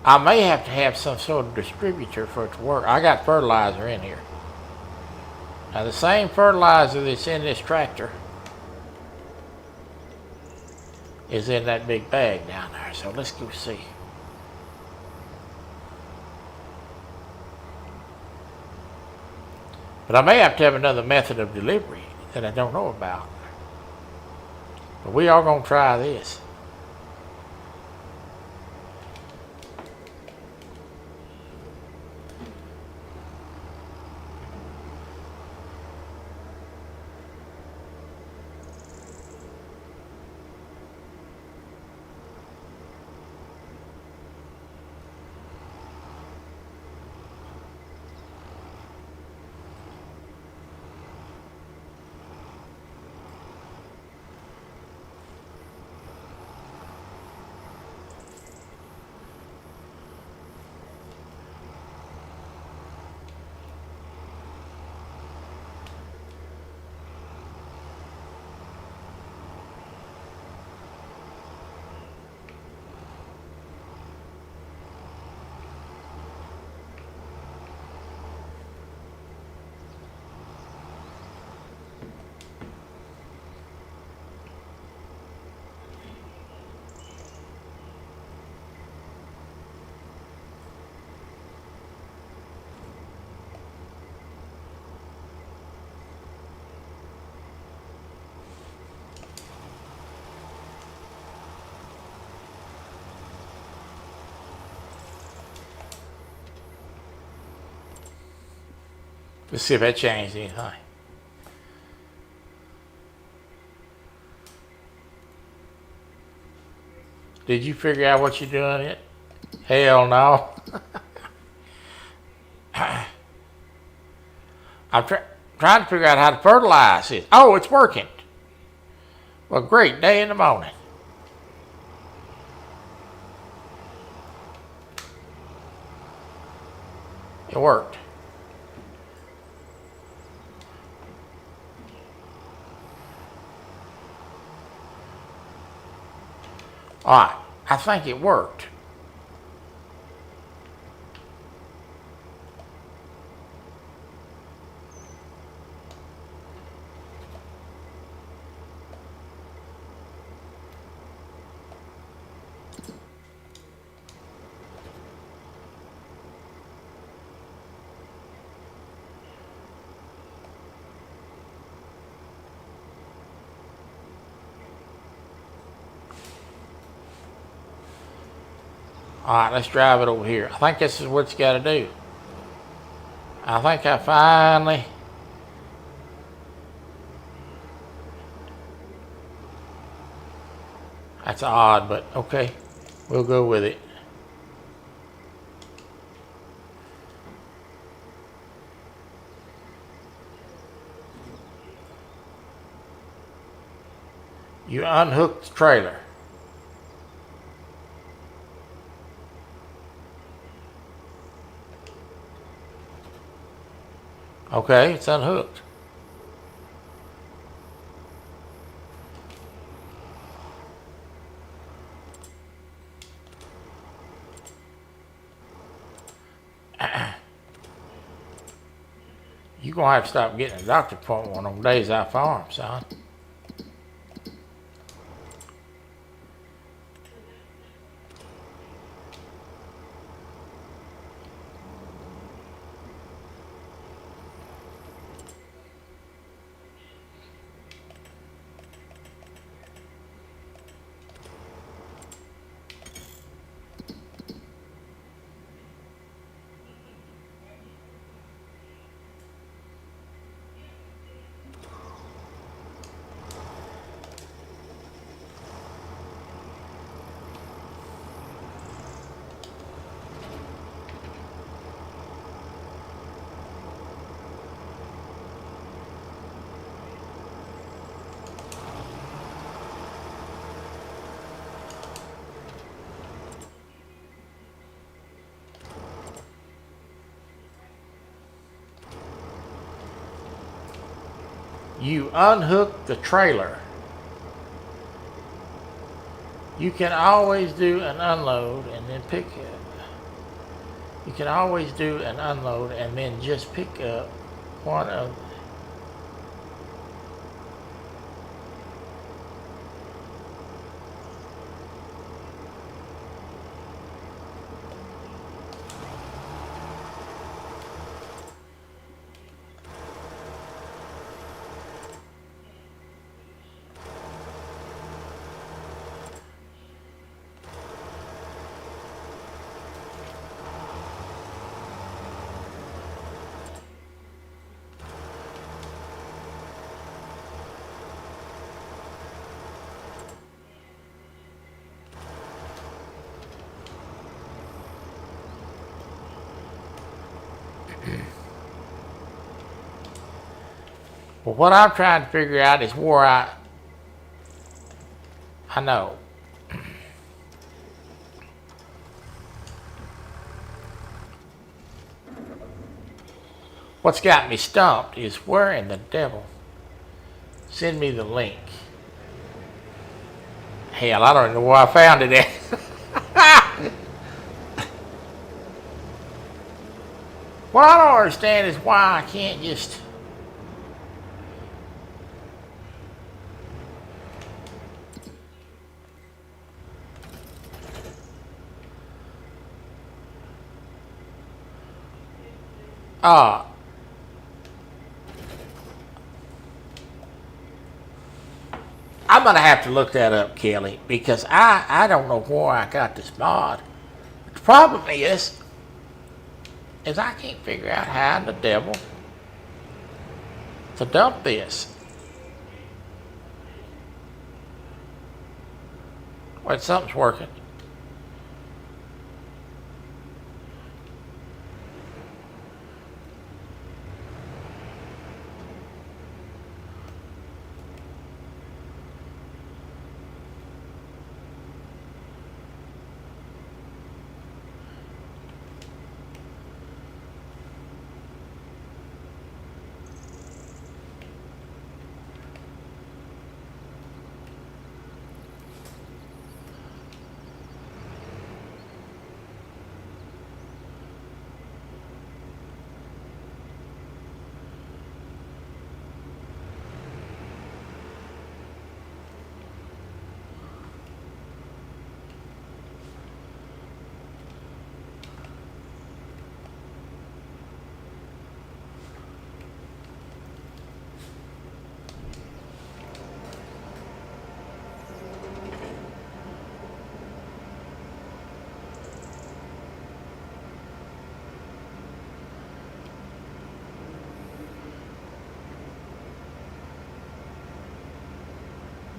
I may have to have some sort of distributor for it to work. I got fertilizer in here. Now the same fertilizer that's in this tractor is in that big bag down there. So let's go see. But I may have to have another method of delivery that I don't know about. But we are going to try this. Let's see if that changed anything. Did you figure out what you're doing yet? Hell no. I'm trying to figure out how to fertilize it. Oh, it's working. Well, great day in the morning. It worked. All right, I think it worked. All right, let's drive it over here. I think this is what you got to do. I think I finally... That's odd, but okay. We'll go with it. You unhook the trailer. Okay, it's unhooked. You're going to have to stop getting a doctor appointment on them days I farm, son. You unhook the trailer. You can always do an unload and then pick it. You can always do an unload and then just pick up one of. Well, what I'm trying to figure out is where I know. What's got me stumped is where in the devil? Send me the link. Hell, I don't even know where I found it at. What I don't understand is why I can't just. I'm going to have to look that up, Kelly, because I don't know where I got this mod. The problem is I can't figure out how in the devil to dump this. Wait, something's working.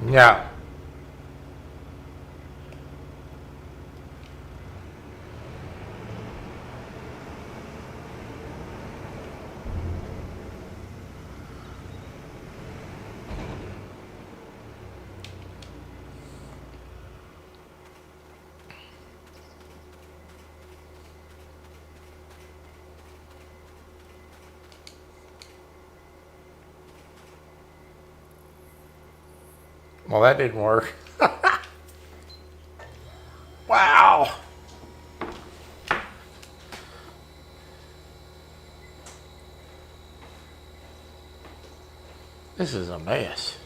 Yeah. Well, that didn't work. Wow. This is a mess.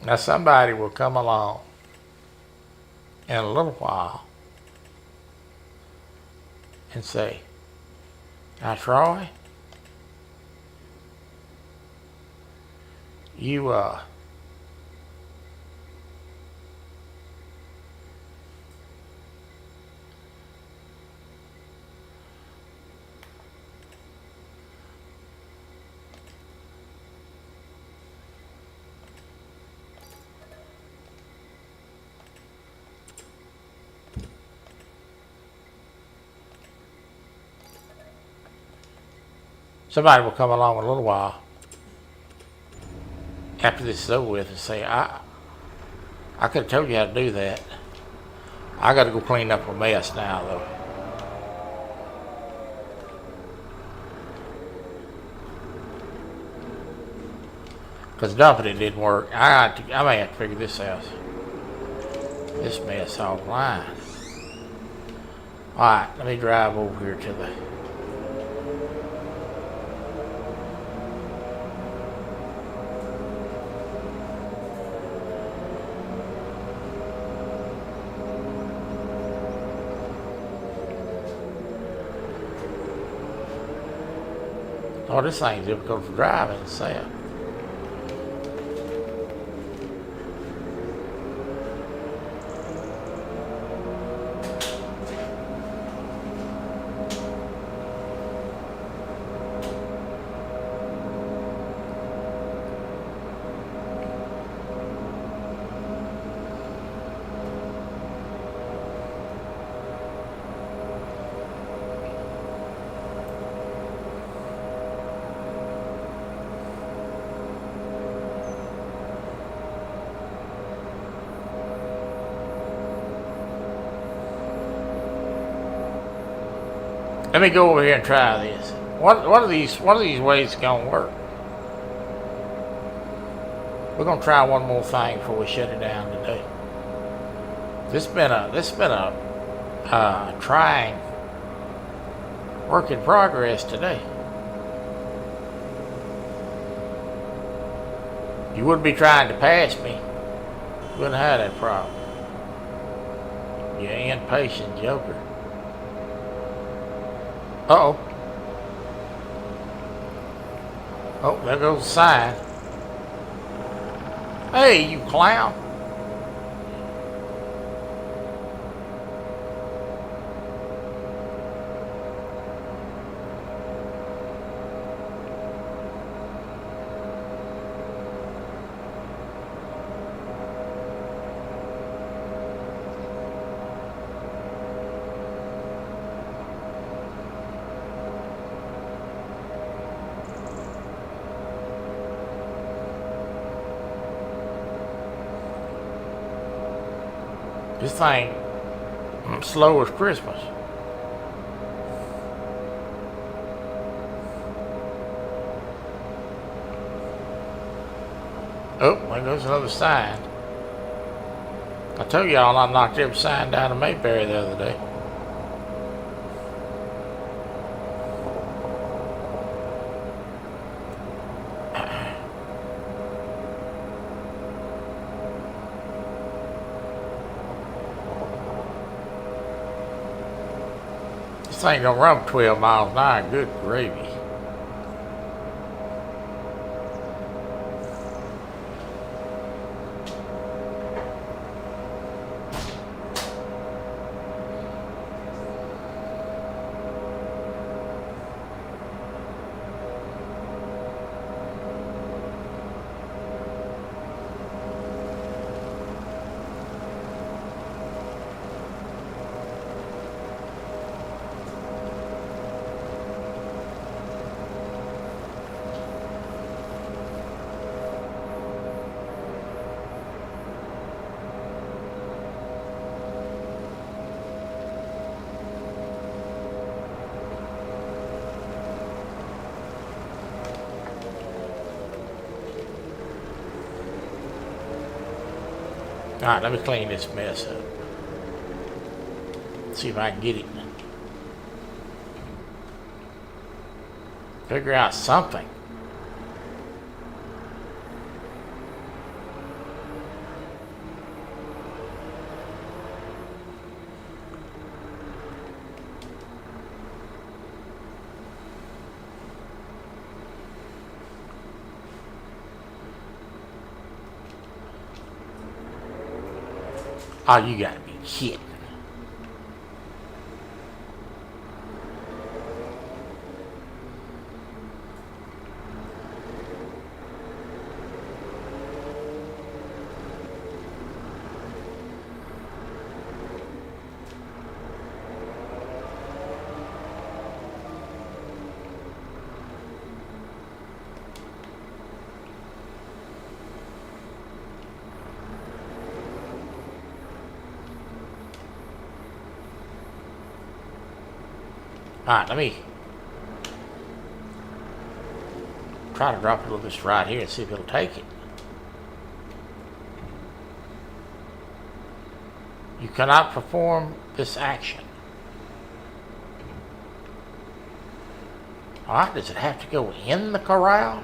Now somebody will come along in a little while and say, "Now Troy, you somebody will come along in a little while after this is over with and say, I could have told you how to do that. I got to go clean up a mess now, though." Because dumping it didn't work. I may have to figure this out. This mess offline. Alright, let me drive over here to the... Oh, this thing's difficult for driving itself. Let me go over here and try this. What are these ways gonna work? We're gonna try one more thing before we shut it down today. This been a trying work in progress today. You wouldn't be trying to pass me. You wouldn't have that problem. You impatient joker. Uh-oh. Oh, there goes the sign. Hey, you clown. This thing slow as Christmas. Oh, there goes another sign. I told y'all I knocked every sign down in Mayberry the other day. This thing gonna run 12 miles an hour. Good gravy. All right, let me clean this mess up. See if I can get it. Figure out something. Oh, you gotta be kidding. Alright, let me try to drop a little of this right here and see if it'll take it. You cannot perform this action. Alright, does it have to go in the corral?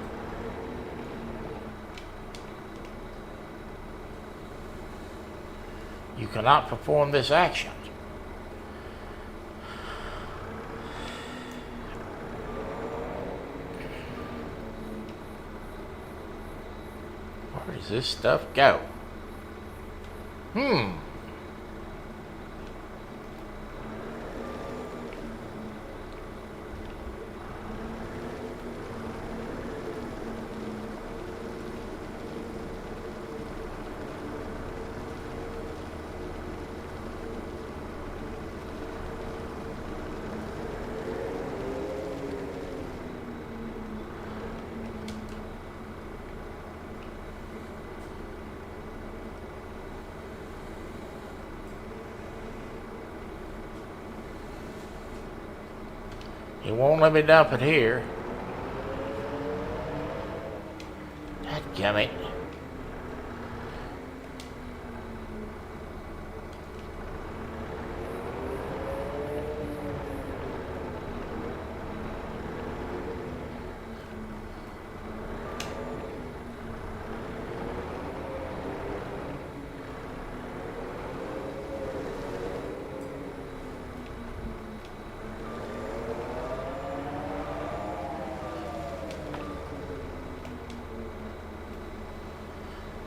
You cannot perform this action. Where does this stuff go? It won't let me dump it here. Dadgummit.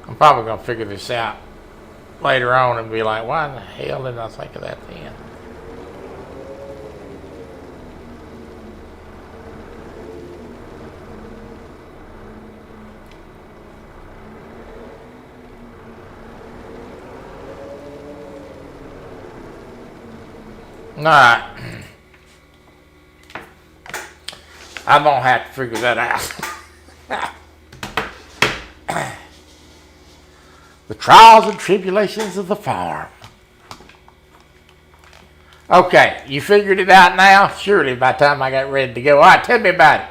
I'm probably going to figure this out later on and be like, why in the hell didn't I think of that then? Alright. I'm going to have to figure that out. The trials and tribulations of the farm. Okay, you figured it out now? Surely by the time I got ready to go. All right, tell me about it.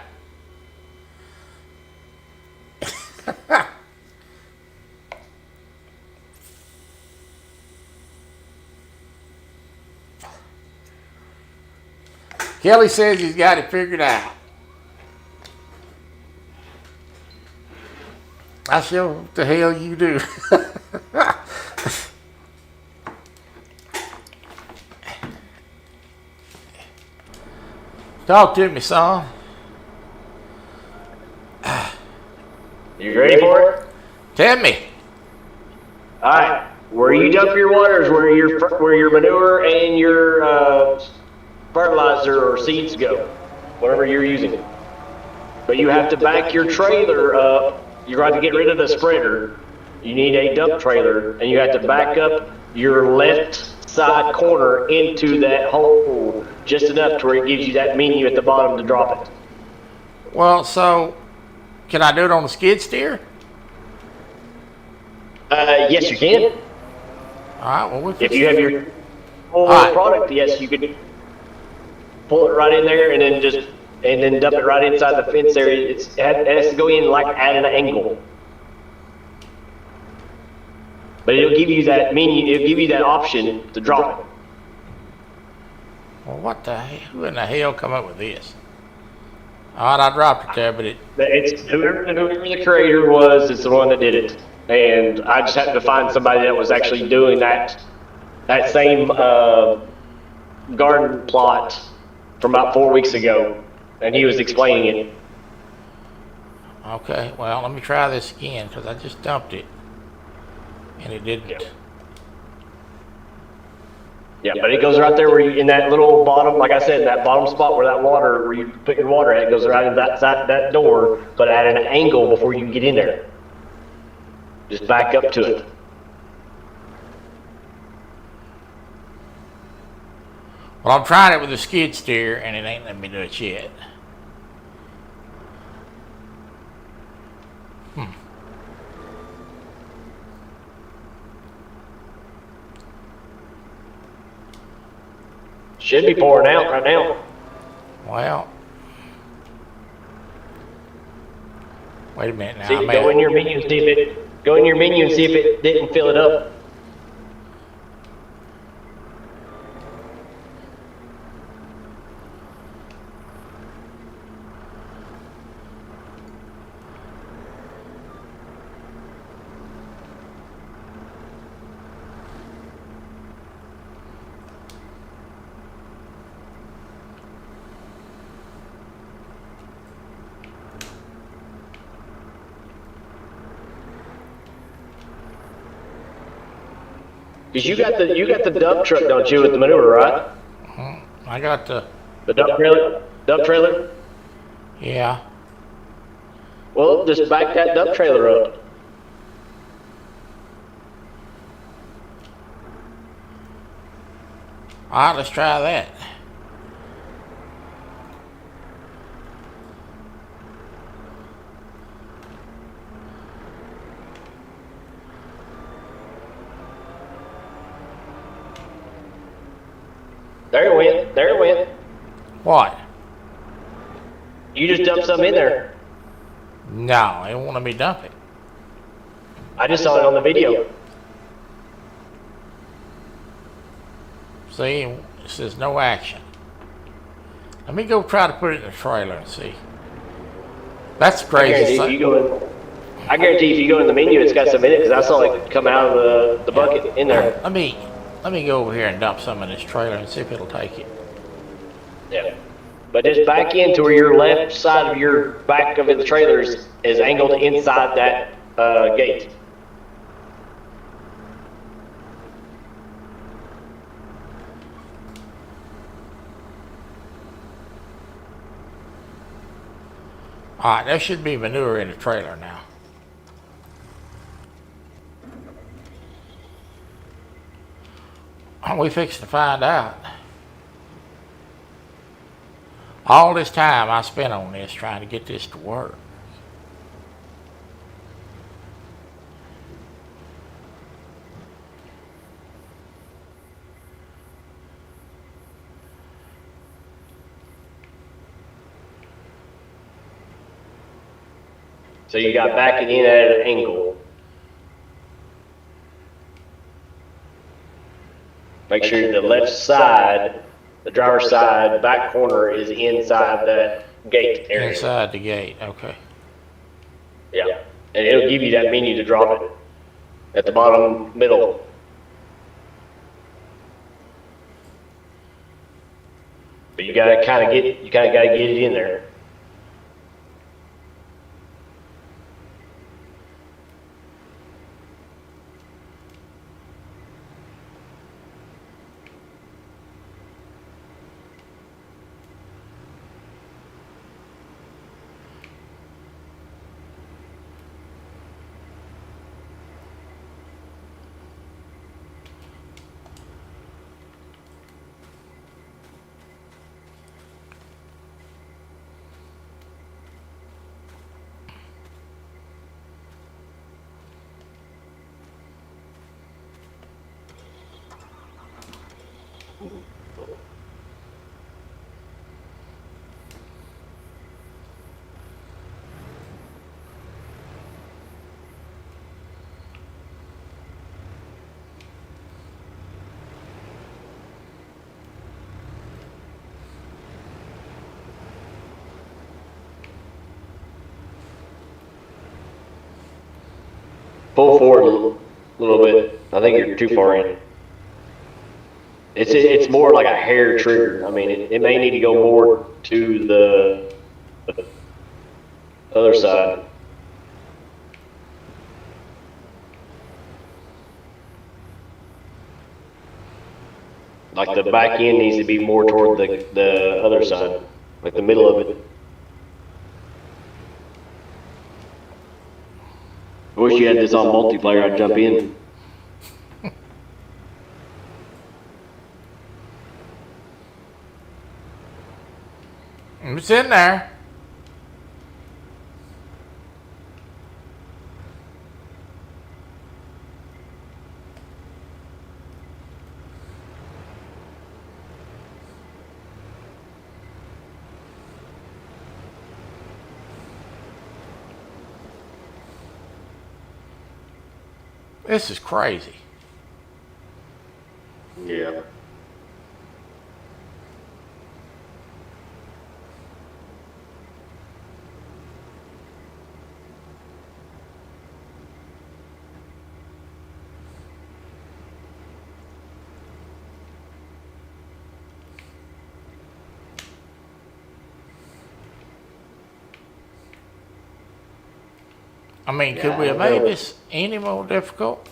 Kelly says he's got it figured out. I sure what the hell you do. Talk to me, son. You ready for it? Tell me. All right. Where you dump your water is where your manure and your fertilizer or seeds go, whatever you're using. But you have to back your trailer up. You're going to get rid of the spreader. You need a dump trailer, and you have to back up your left side corner into that hole just enough to where it gives you that menu at the bottom to drop it. Well, so can I do it on the skid steer? Yes, you can. All right. Well, If you have your full Alright. product, yes, you could pull it right in there and then dump it right inside the fence area. It has to go in like at an angle. but it'll give you that menu. It'll give you that option to drop it. Well, what the hell? Who in the hell come up with this? All right, I dropped it there, but It's whoever the creator was is the one that did it, and I just happened to find somebody that was actually doing that same garden plot from about 4 weeks ago, and he was explaining it. okay. Well, let me try this again because I just dumped it, and it didn't. Yeah, but it goes right there where you, in that little bottom, like I said, in that bottom spot where that water, where you put your water at, it goes right in that door, but at an angle before you can get in there. Just back up to it. Well, I'm trying it with a skid steer, and it ain't letting me do it yet. Should be pouring out right now. Well, wait a minute now. See, go in your menu and see if it didn't fill it up. Cause you got the dump truck, don't you, with the manure, right? I got the dump trailer. Dump trailer. Yeah. Well, just back that dump trailer up. All right, let's try that. There it went. There it went. What? You just dumped something in there. No, it won't let me dump it. I just saw it on the video. See, it says no action. Let me go try to put it in the trailer and see. That's crazy. I guarantee if you go in the menu, it's got some in it because I saw it come out of the bucket in there. Let me go over here and dump some in this trailer and see if it'll take it. Yeah. But just back into where your left side of your back of the trailer is angled inside that gate. All right, there should be manure in the trailer now. We fixing to find out. All this time I spent on this trying to get this to work. So you got backing in at an angle. Make sure the left side, the driver's side, back corner is inside that gate area. Inside the gate, okay. Yeah. And it'll give you that menu to drop it at the bottom middle. But you gotta gotta get it in there. pull forward a little bit. I think you're too far in. It's more like a hair trigger. I mean, it may need to go more to the other side. Like the back end needs to be more toward the other side, like the middle of it. I wish you had this on multiplayer. I'd jump in. It's in there. This is crazy. Yeah. I mean, could we have made this any more difficult?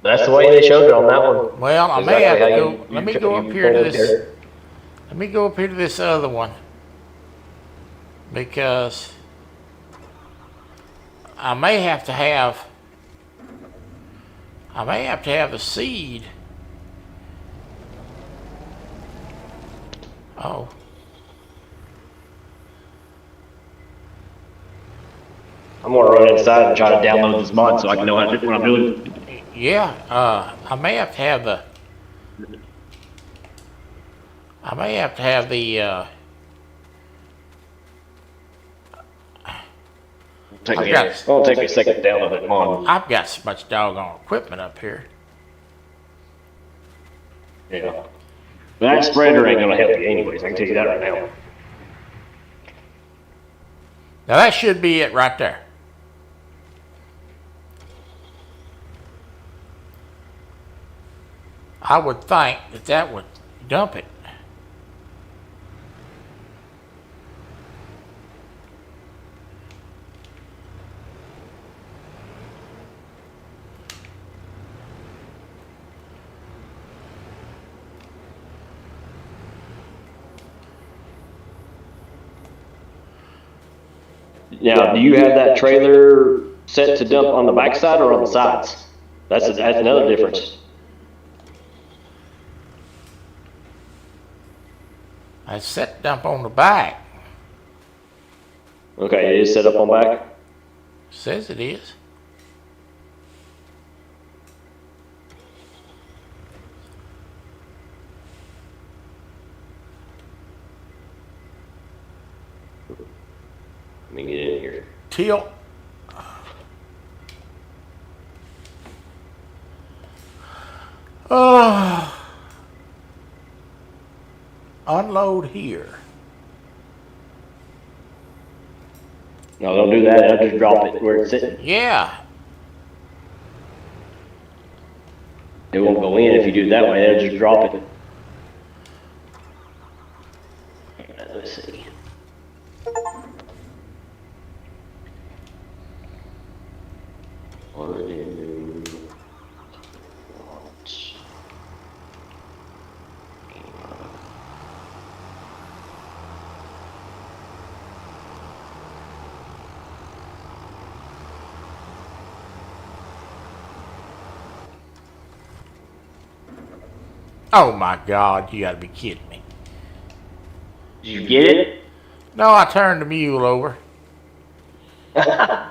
That's the way they showed it on that one. Well, I may have to go. Let me go up here to this. Let me go up here to this other one because I may have to have. I may have to have a seed. Oh. I'm gonna run inside and try to download this mod so I can know what I'm doing. Yeah, I may have to have the. I may have to have the. It'll take me a second to download that mod. I've got so much doggone equipment up here. Yeah. But that spreader ain't gonna help you anyways. I can tell you that right now. Now that should be it right there. I would think that that would dump it. Now, do you have that trailer set to dump on the backside or on the sides? That's another difference. I set dump on the back. Okay, it is set up on back. Says it is. Let me get in here. Tilt. Oh. Unload here. No, don't do that. I'll just drop it where it's sitting. Yeah. It won't go in if you do it that way. It'll just drop it. Let's see. Oh my God, you gotta be kidding me. Did you get it? No, I turned the mule over. Alright,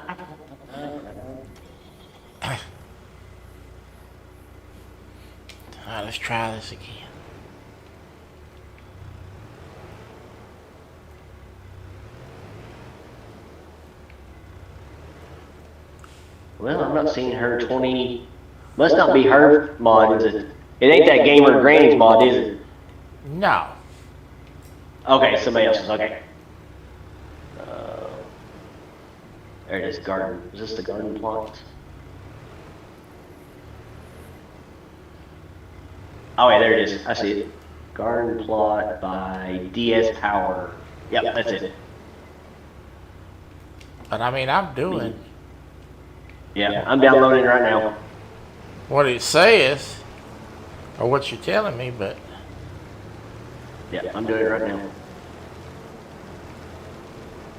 let's try this again. Well, I'm not seeing her 20. Must not be her mod, is it? It ain't that Gamer Granny's mod, is it? No. Okay, somebody else's. Okay. There it is. Garden. Is this the garden plot? Oh yeah, there it is. I see it. Garden plot by DS Power. Yep, that's it. But I mean, I'm doing Yeah, I'm downloading it right now. what it says, or what you're telling me, but Yeah, I'm doing it right now.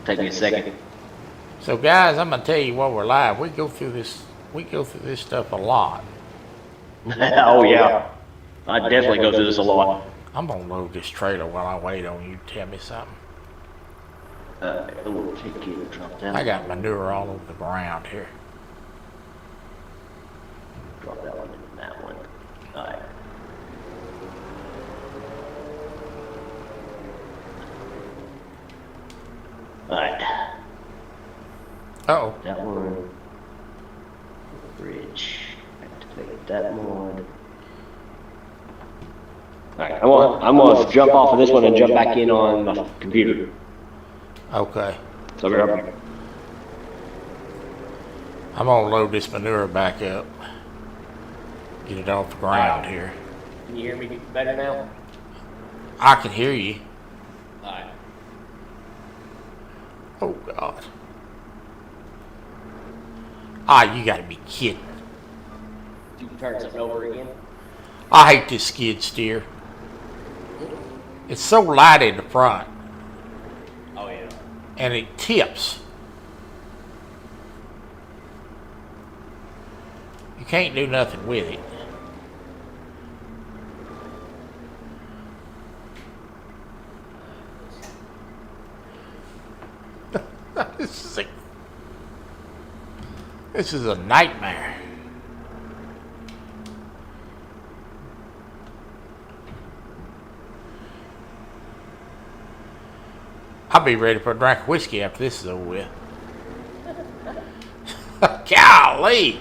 Take me a second. so guys, I'm gonna tell you while we're live, we go through this stuff a lot. Oh yeah, I definitely go through this a lot. I'm gonna load this trailer while I wait on you to tell me something. We'll take you to drop down. I got manure all over the ground here. Drop that one and that one. Alright. Alright. Uh-oh. That one. Bridge. Activate that mod. Alright, I'm gonna jump off of this one and jump back in on my computer. Okay. So I'll be right back. I'm gonna load this manure back up. Get it off the ground here. Can you hear me better now? I can hear you. Alright. Oh God. Ah, you gotta be kidding. You can turn something over again. I hate this skid steer. It's so light in the front. Oh yeah. And it tips. You can't do nothing with it. This is a nightmare. I'll be ready for a drink of whiskey after this is over with. Golly!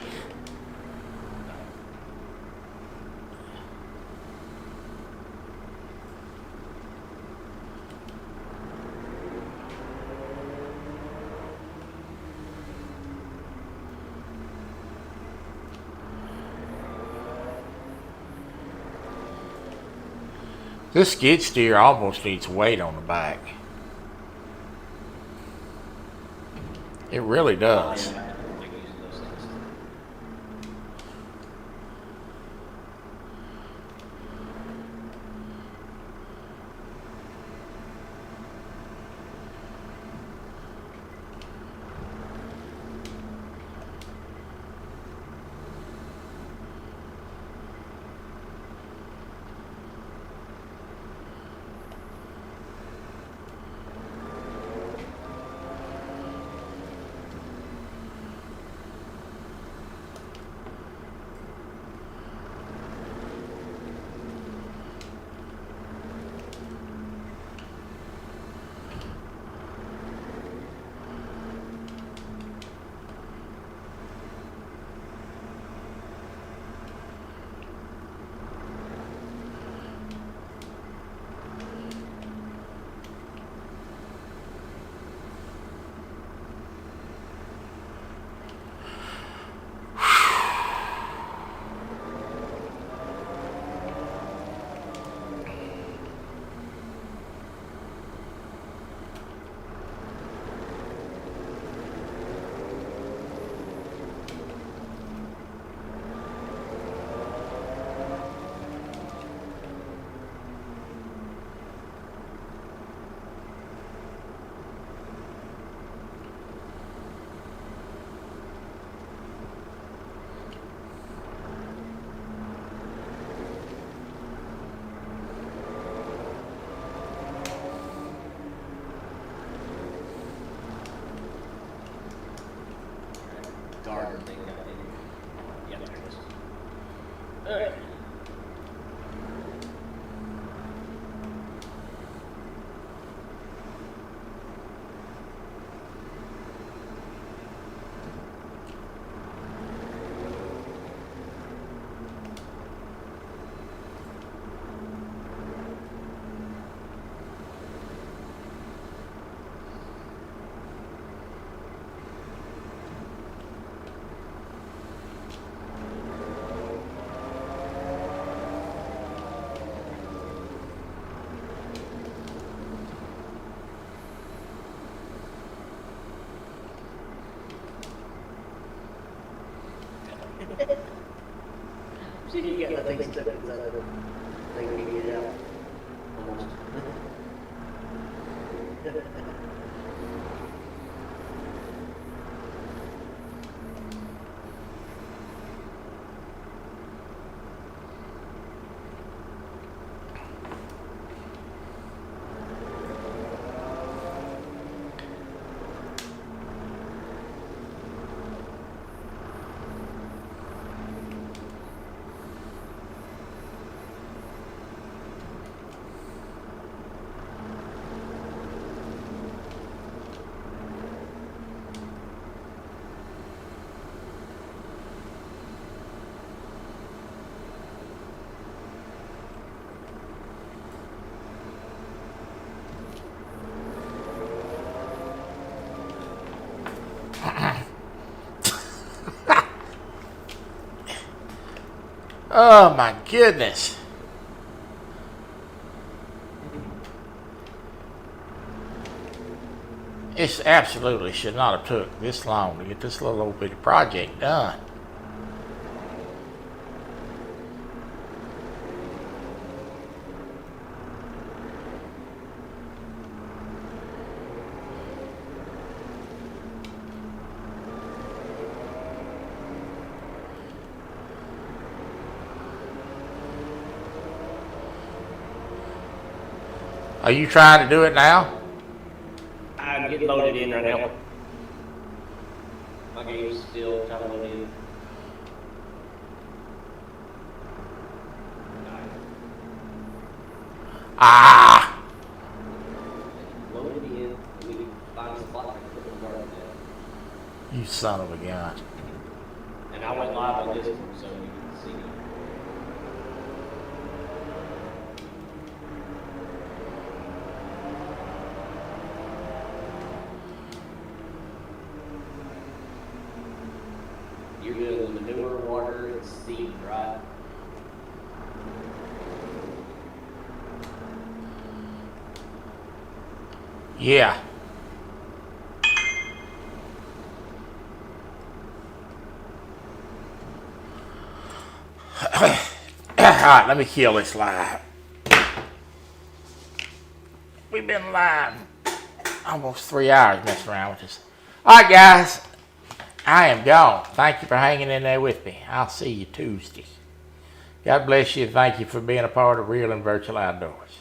This skid steer almost needs weight on the back. It really does. Garden thing. Yeah, there it is. Alright. See, you got nothing stuck inside of it. Thing we get it out. Almost. Oh my goodness. This absolutely should not have took this long to get this little old bitty project done. Are you trying to do it now? I'm getting loaded in right now. My game's still trying to load in. Ah! Load it in. We can find a spot I can put the guard in. You son of a gun. And I went live on Discord so you can see. You're doing the manure, water, and seed, right? Yeah. Alright, let me kill this live. We've been live almost 3 hours messing around with this. Alright guys, I am gone. Thank you for hanging in there with me. I'll see you Tuesday. God bless you and thank you for being a part of Real and Virtual Outdoors.